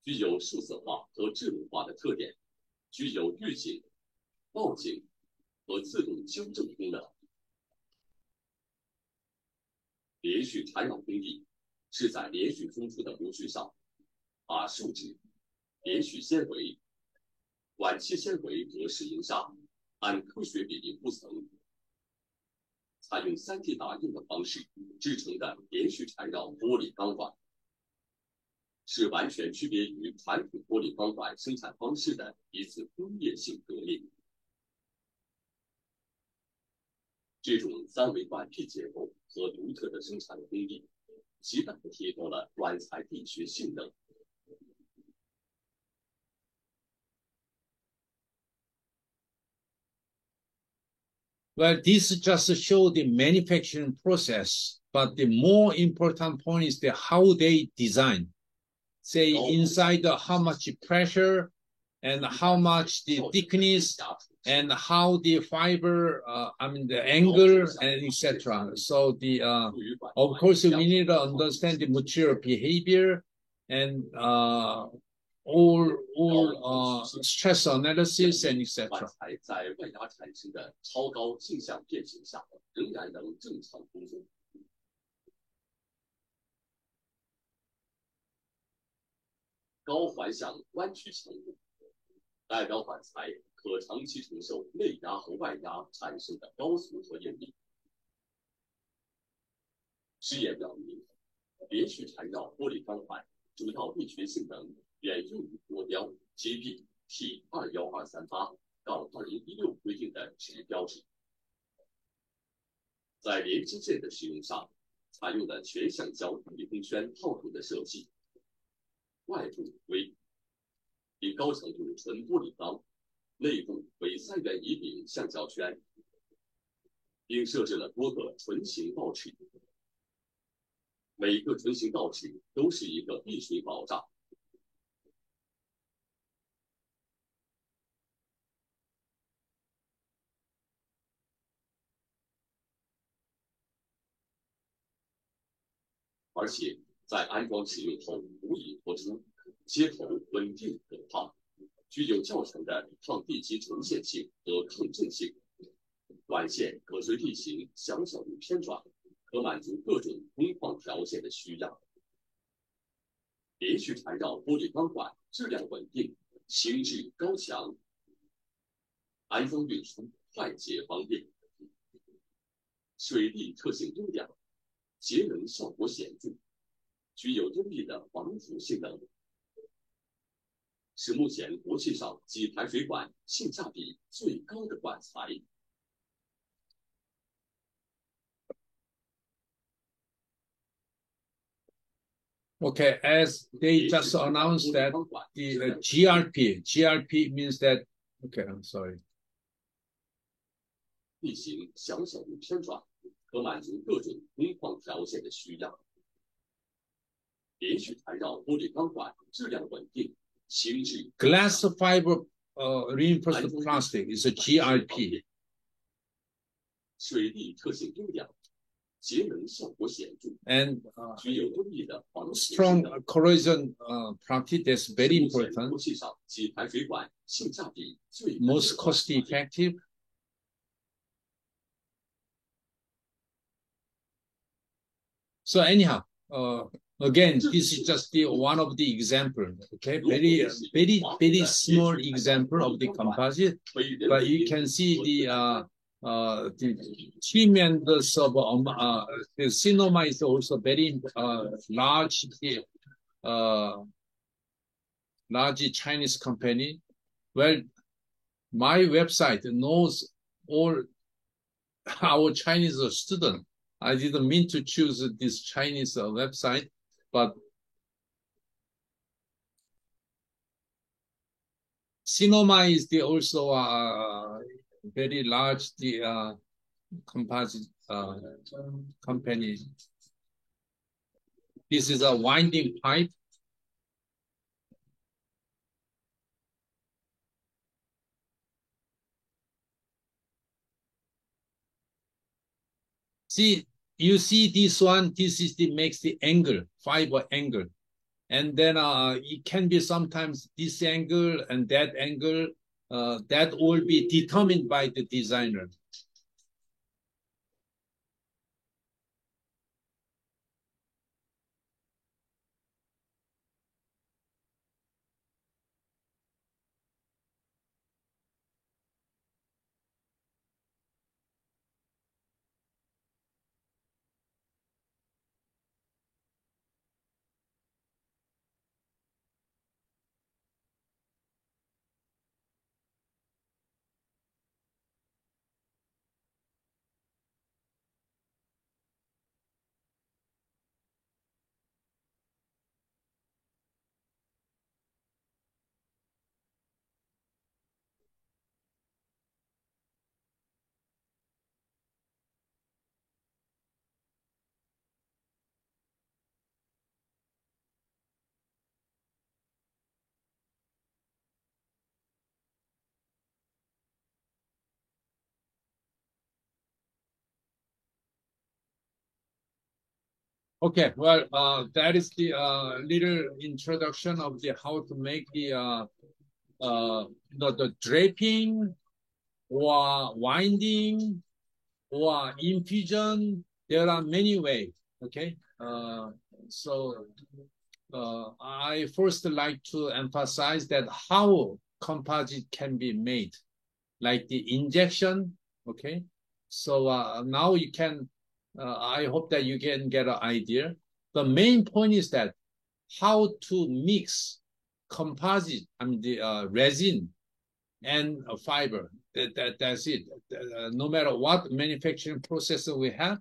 Speaker 2: 具有数字化和智能化的特点，具有预警、报警和自动纠正功能。连续缠绕工艺是在连续冲出的模具上，把树脂、连续纤维、晚期纤维和石英砂按科学比例铺层，采用3D 打印的方式制成的连续缠绕玻璃钢管，是完全区别于传统玻璃钢管生产方式的一次工业性革命。这种3维管壁结构和独特的生产工艺，极大地提高了管材力学性能。
Speaker 1: Well, this just show the manufacturing process, but the more important point is how they design. Say inside how much pressure and how much the thickness and how the fiber, the angle and etc. So of course, we need to understand the material behavior and all stress analysis and etc.
Speaker 2: 管材在外压产生的超高镜像变形下，仍然能正常工作。高环向弯曲强度代表管材可长期承受内压和外压产生的高速和应力。试验表明，连续缠绕玻璃钢管主要力学性能远优于国标 GB T21238到2016规定的指标值。在连接线的使用上，采用了全橡胶密封圈套筒的设计，外部为高强度纯玻璃钢，内部为3元乙丙橡胶圈，并设置了多个唇形倒齿，每个唇形倒齿都是一个避水保障。而且在安装使用后无以脱出，接头稳定可靠，具有较强的抗地基承线性和抗震性。管线可随地形小小的偏转，可满足各种工况条件的需要。连续缠绕玻璃钢管质量稳定，形制高强，安装运输快捷方便，水力特性优良，节能效果显著，具有优异的防腐性能，是目前国际上给排水管性价比最高的管材。
Speaker 1: Okay, as they just announced that the GRP means that, okay, I'm sorry.
Speaker 2: 地形小小的偏转，可满足各种工况条件的需要。连续缠绕玻璃钢管质量稳定，形制
Speaker 1: Glass fiber reinforced plastic is a GRP.
Speaker 2: 水力特性优良，节能效果显著，
Speaker 1: and
Speaker 2: 具有优异的防水
Speaker 1: strong
Speaker 2: 性能。
Speaker 1: corrosion property. That's very
Speaker 2: 目前
Speaker 1: important.
Speaker 2: 国际上几排水管性价比最高的
Speaker 1: Most cost effective. So anyhow, again, this is just the one of the example. Okay, very small example of the composite,
Speaker 2: 可以人
Speaker 1: but
Speaker 2: 为
Speaker 1: you can see the tremendous of the Sinoma is also very large large Chinese company. Well, my website knows all our Chinese students. I didn't mean to choose this Chinese website, but Sinoma is the also very large composite company. This is a winding pipe. See, you see this one, this is makes the angle, fiber angle. And then it can be sometimes this angle and that angle, that will be determined by the designer. Okay, well, that is the little introduction of the how to make the draping or winding or infusion. There are many ways. Okay, so I first like to emphasize that how composite can be made, like the injection. Okay, so now you can. I hope that you can get an idea. The main point is that how to mix composite, I mean the resin and a fiber. That's it. No matter what manufacturing process we have,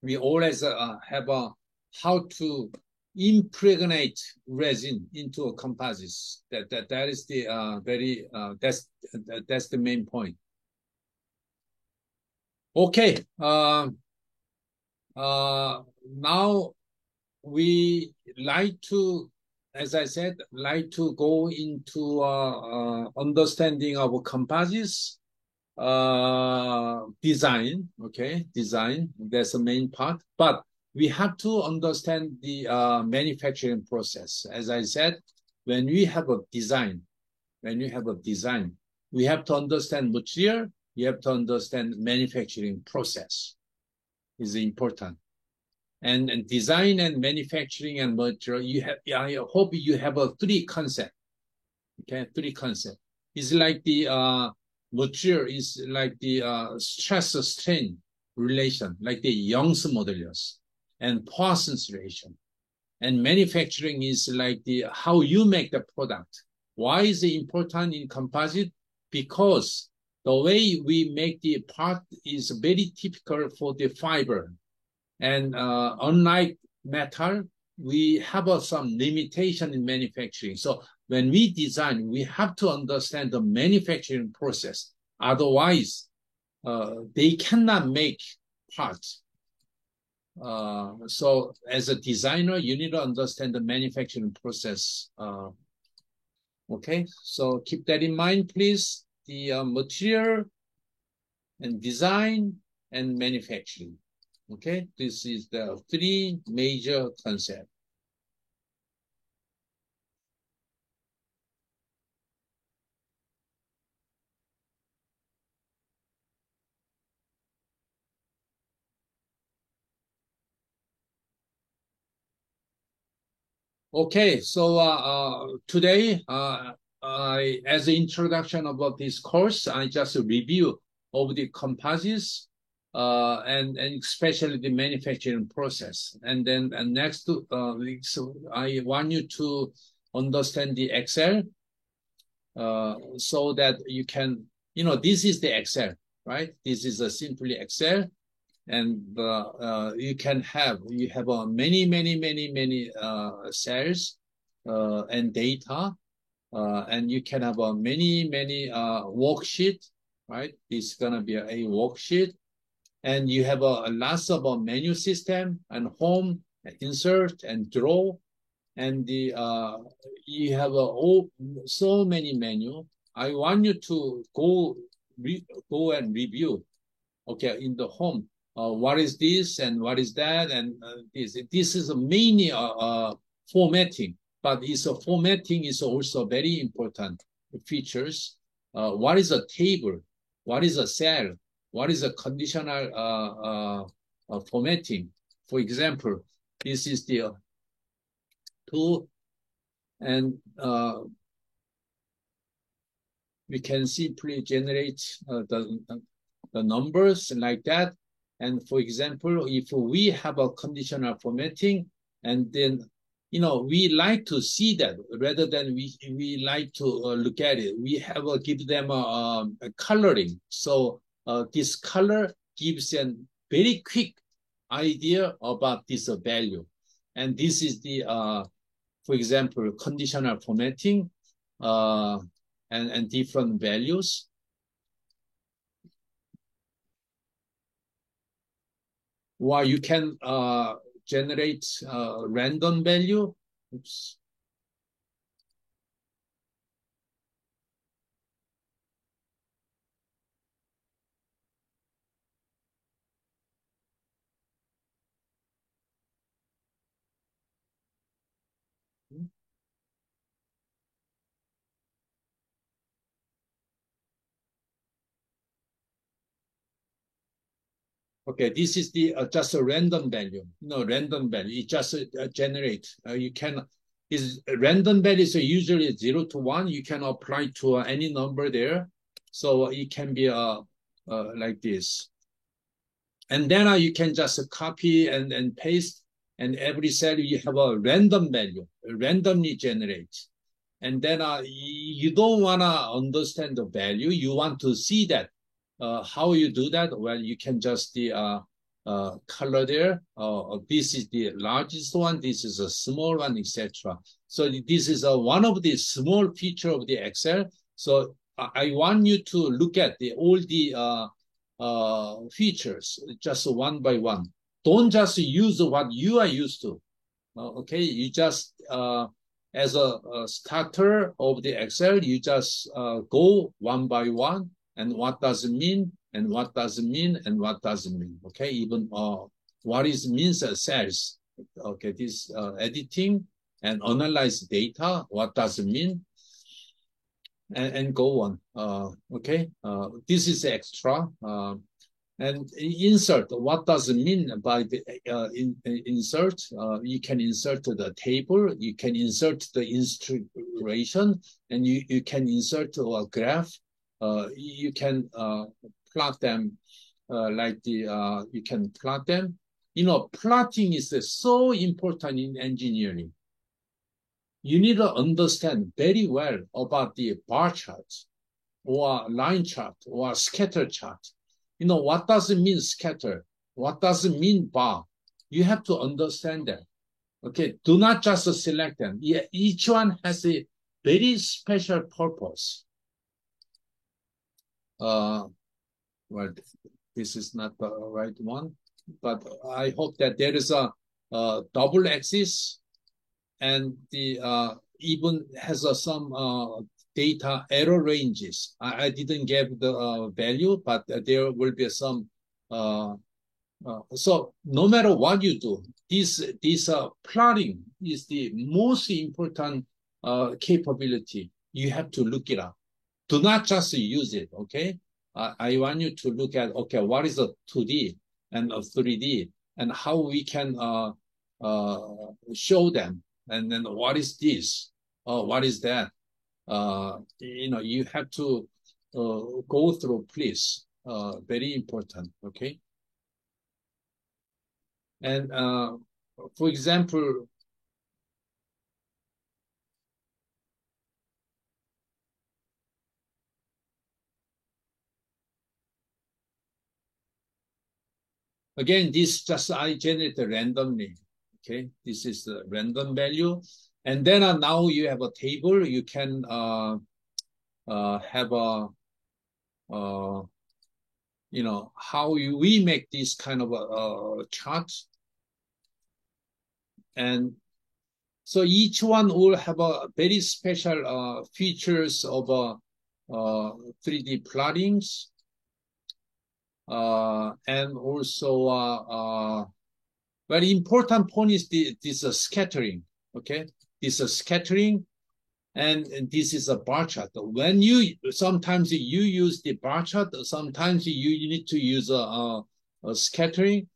Speaker 1: we always have a how to impregnate resin into a composites. That is the that's the main point. Okay. Now we like to, as I said, like to go into understanding of composites design. Okay, design, that's the main part. But we have to understand the manufacturing process. As I said, when we have a design, we have to understand material. You have to understand manufacturing process is important. And design and manufacturing and material, you have, I hope you have a three concept. Okay, three concept. It's like the material is like the stress strain relation, like the Young's modulus and Poisson's relation. And manufacturing is like the how you make the product. Why is it important in composite? Because the way we make the part is very typical for the fiber. And unlike metal, we have some limitation in manufacturing. So when we design, we have to understand the manufacturing process. Otherwise, they cannot make parts. So as a designer, you need to understand the manufacturing process. Okay, so keep that in mind, please. The material and design and manufacturing. Okay, this is the three major concepts. Okay, so today, as an introduction about this course, I just review of the composites and especially the manufacturing process. And then next week, so I want you to understand the Excel so that you can, this is the Excel, right? This is a simply Excel. And you have many cells and data, and you can have many worksheet, right? This is gonna be a worksheet, and you have lots of menu system and home, insert and draw, and you have so many menu. I want you to go and review. Okay, in the home. What is this and what is that and this. This is mainly formatting, but formatting is also very important features. What is a table? What is a cell? What is a conditional formatting? For example, this is the tool, and we can simply generate the numbers like that. And for example, if we have a conditional formatting, and then, we like to see that rather than we like to look at it. We have give them a coloring. So this color gives a very quick idea about this value. And this is the, for example, conditional formatting and different values. Or you can generate random value. Oops. Okay, this is the just a random value. No, random value. It just generate. You can is random values are usually 0 to 1. You can apply to any number there, so it can be like this. And then you can just copy and paste, and every cell you have a random value, randomly generate. And then you don't want to understand the value. You want to see that. How you do that? Well, you can just color there. This is the largest one. This is a small one, etc. So this is one of the small feature of the Excel. So I want you to look at all the features just one by one. Don't just use what you are used to. Okay, you just as a starter of the Excel, you just go one by one, and what does it mean, and what does it mean, and what does it mean. Okay, even what is means cells. Okay, this editing and analyze data. What does it mean? And go on. Okay, this is extra. And insert, what does it mean by the insert? You can insert the table, you can insert the illustration, and you can insert a graph. You can plot them like you can plot them. Plotting is so important in engineering. You need to understand very well about the bar chart or line chart or scatter chart. What does it mean scatter? What does it mean bar? You have to understand that. Okay, do not just select them. Yeah, each one has a very special purpose. Well, this is not the right one, but I hope that there is a double axis, and the even has some data error ranges. I didn't give the value, but there will be some So no matter what you do, this plotting is the most important capability. You have to look it up. Do not just use it, okay? I want you to look at, okay, what is a 2D and a 3D and how we can show them. And then what is this? What is that? You have to go through, please. Very important, okay? And for example, again, this just I generated randomly. Okay, this is the random value, and then now you have a table. You can have a how we make this kind of a chart, and so each one will have a very special features of 3D plottings. And also very important point is this scattering, okay? This is scattering, and this is a bar chart. When sometimes you use the bar chart, sometimes you need to use a scattering.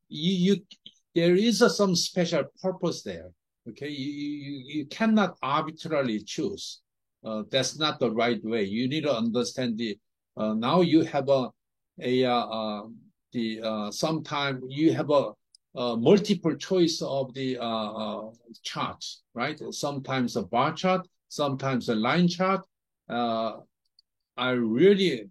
Speaker 1: There is some special purpose there, okay? You cannot arbitrarily choose. That's not the right way. You need to understand now you have sometimes you have a multiple choice of the charts, right? Sometimes a bar chart, sometimes a line chart. I really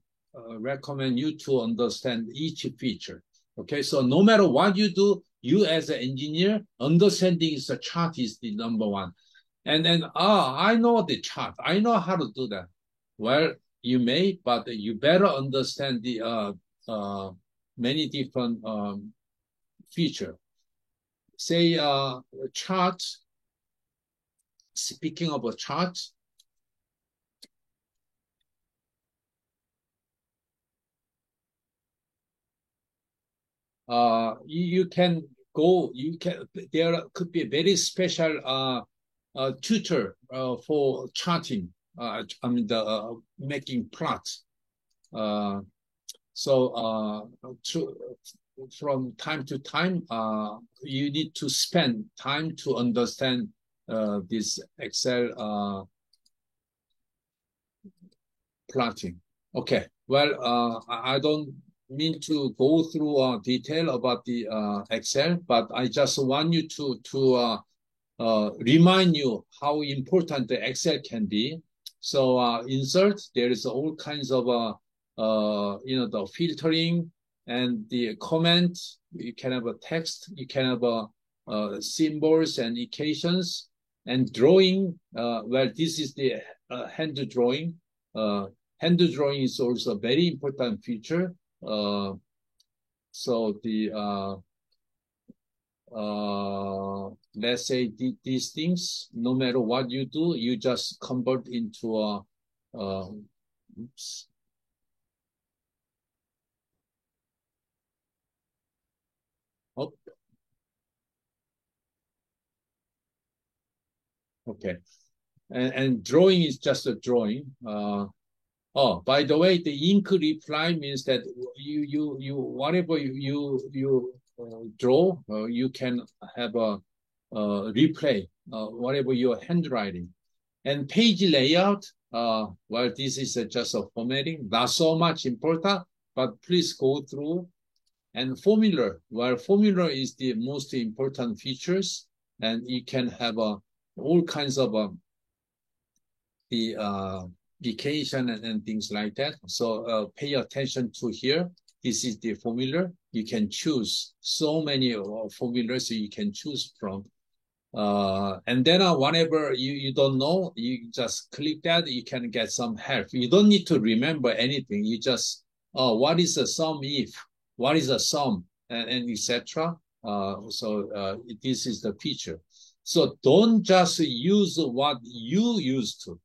Speaker 1: recommend you to understand each feature. Okay, so no matter what you do, you as an engineer, understanding the chart is the number one. And then, I know the chart. I know how to do that. Well, you may, but you better understand the many different feature. Say chart. Speaking of a chart, you can go. There could be a very special tutor for charting. I mean making plots. From time to time, you need to spend time to understand this Excel plotting. Okay, well, I don't mean to go through detail about the Excel, but I just want you to remind you how important the Excel can be. So insert, there is all kinds of the filtering and the comment. You can have a text, you can have symbols and equations, and drawing. Well, this is the hand drawing. Hand drawing is also a very important feature. So the let's say these things, no matter what you do, you just convert into oops. Oh. Okay. And drawing is just a drawing. Oh, by the way, the ink reply means that you whatever you draw, you can have a replay, whatever your handwriting. And page layout, well, this is just a formatting, not so much important, but please go through. And formula, well, formula is the most important features, and you can have all kinds of the vacation and things like that. So pay attention to here. This is the formula. You can choose so many formulas you can choose from. And then whenever you don't know, you just click that, you can get some help. You don't need to remember anything. You just, what is a sum if? What is a sum? And etc. So this is the feature. So don't just use what you used to.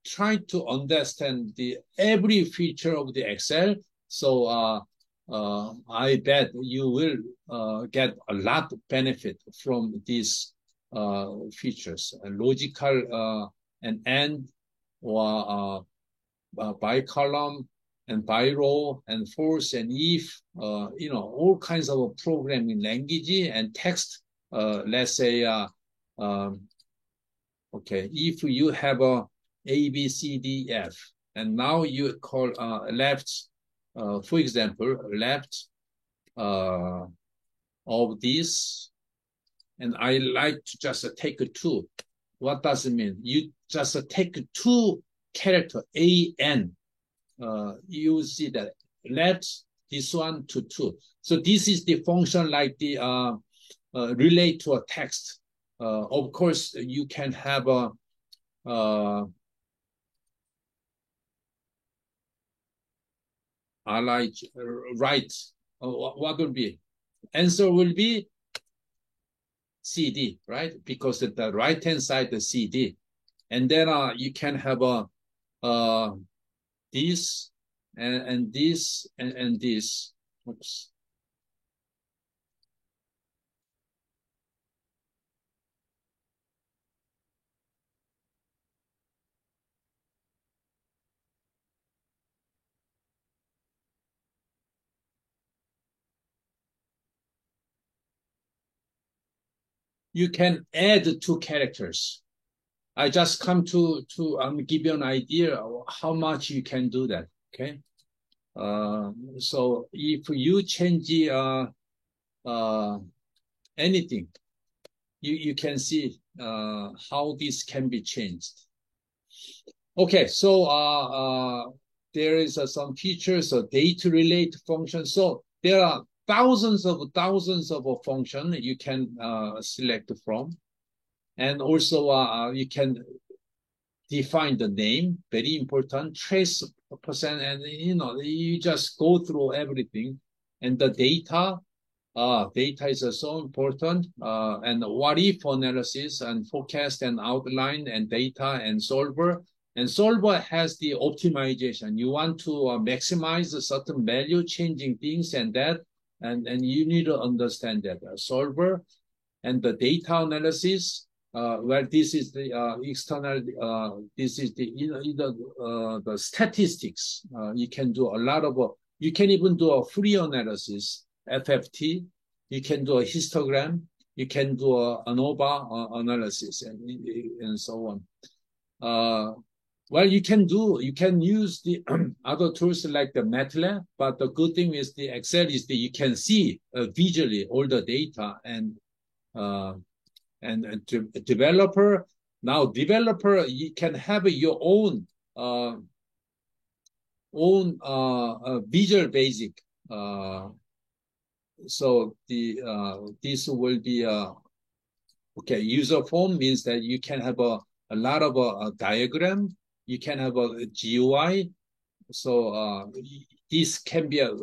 Speaker 1: Try to understand every feature of the Excel. So I bet you will get a lot of benefit from these features. Logical and AND, or bicolumn and birow and force and if, all kinds of programming language and text. Let's say, okay, if you have A, B, C, D, F, and now you call left, for example, left of this, and I like to just take two. What does it mean? You just take two character A, N. You see that let this one to two. So this is the function like the relate to a text. Of course, you can have a I like right. What will be? Answer will be CD, right? Because the right hand side is CD, and then you can have a this and this and this. Oops. You can add two characters. I just come to give you an idea of how much you can do that. Okay. So if you change anything, you can see how this can be changed. Okay, so there is some features of date relate function. So there are thousands of functions you can select from, and also you can define the name, very important, trace percent, and you just go through everything, and the data. Data is so important, and what if analysis and forecast and outline and data and solver. And solver has the optimization. You want to maximize a certain value, changing things and that, and you need to understand that. Solver and the data analysis, where this is the external, this is the the statistics. You can do a lot of, you can even do a free analysis, FFT. You can do a histogram. You can do a ANOVA analysis and so on. Well, you can use the other tools like the MATLAB, but the good thing is the Excel is that you can see visually all the data and developer. Now, developer, you can have your own Visual Basic. So this will be okay. User form means that you can have a lot of diagram. You can have a GUI. So this can be a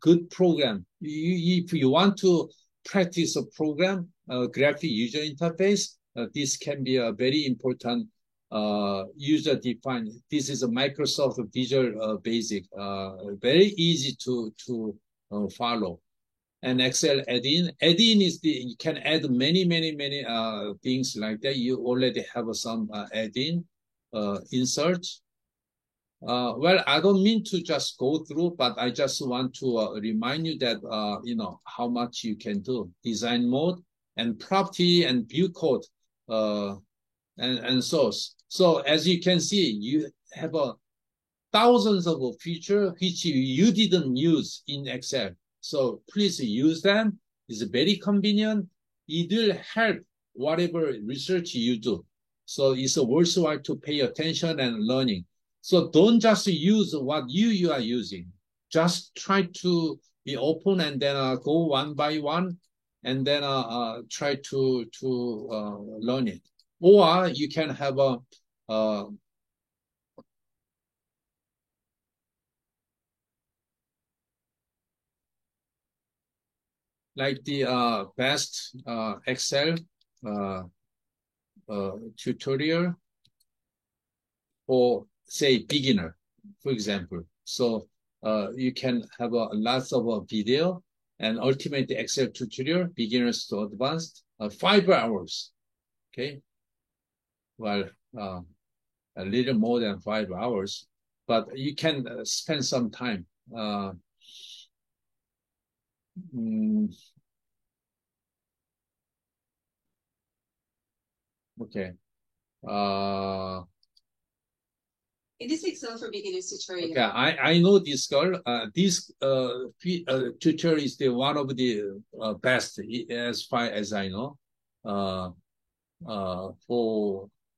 Speaker 1: good program. If you want to practice a program, graphic user interface, this can be a very important user-defined. This is a Microsoft Visual Basic, very easy to follow. And Excel add-in. Add-in is you can add many things like that. You already have some add-in insert. Well, I don't mean to just go through, but I just want to remind you that, how much you can do. Design mode and property and view code and source. So as you can see, you have thousands of features which you didn't use in Excel. So please use them. It's very convenient. It will help whatever research you do. So it's worthwhile to pay attention and learning. So don't just use what you are using. Just try to be open and then go one by one, and then try to learn it. Or you can have like the best Excel tutorial for, say, beginner, for example. So you can have lots of video and Ultimate Excel tutorial, beginners to advanced, 5 hours. Okay. Well, a little more than 5 hours, but you can spend some time. Okay.
Speaker 3: In this Excel for Beginners tutorial.
Speaker 1: Okay, I know this girl. This tutorial is the one of the best as far as I know.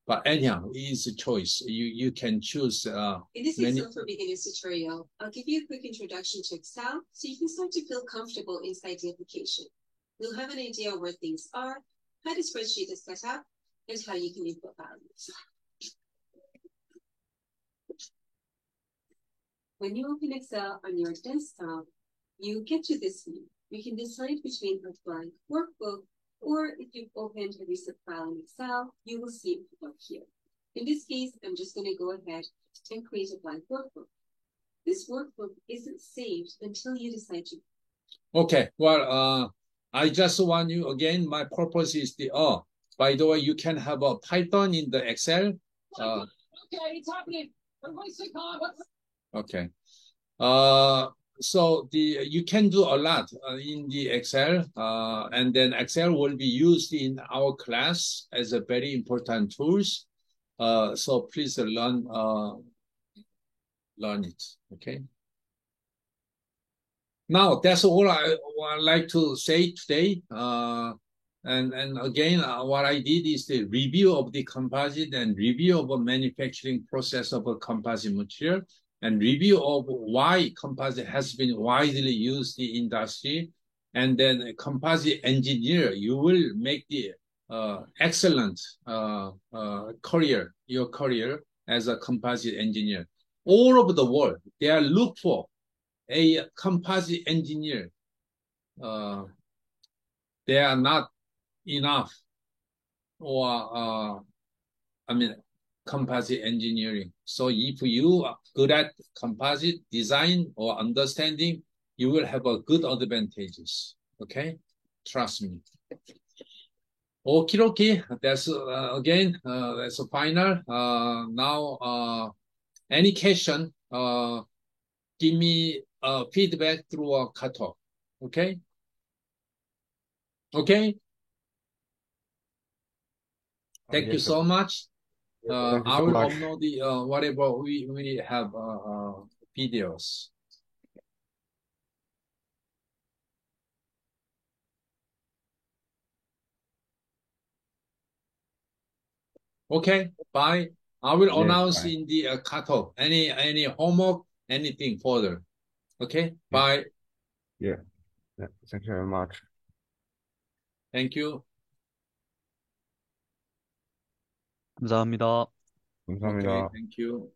Speaker 1: But anyhow, it's a choice. You can choose.
Speaker 3: In this Excel for Beginners tutorial, I'll give you a quick introduction to Excel so you can start to feel comfortable inside the application. You'll have an idea of where things are, how the spreadsheet is set up, and how you can input values. When you open Excel on your desktop, you get to this view. You can decide between a blank workbook, or if you've opened a recent file in Excel, you will see it up here. In this case, I'm just going to go ahead and create a blank workbook. This workbook isn't saved until you decide to.
Speaker 1: Okay, well, I just want you, again, my purpose is by the way, you can have a Python in the Excel.
Speaker 2: Okay, it's happening. Everybody stay calm.
Speaker 1: Okay. So you can do a lot in the Excel, and then Excel will be used in our class as a very important tools. So please learn it. Okay. Now that's all I would like to say today. And again, what I did is the review of the composite and review of a manufacturing process of a composite material and review of why composite has been widely used in industry. And then a composite engineer, you will make the excellent career, your career as a composite engineer. All over the world, they are look for a composite engineer. They are not enough, or composite engineering. So if you are good at composite design or understanding, you will have a good advantages. Okay, trust me. Okay. That's again. That's a final. Now, any question? Give me feedback through a Katalog. Okay. Okay. Thank you so much. I will upload the whatever we have videos. Okay, bye. I will announce in the Katalog any homework, anything further. Okay, bye.
Speaker 4: Yeah. Thank you very much.
Speaker 1: Thank you.
Speaker 5: 감사합니다.
Speaker 4: 감사합니다.
Speaker 1: Okay, thank you.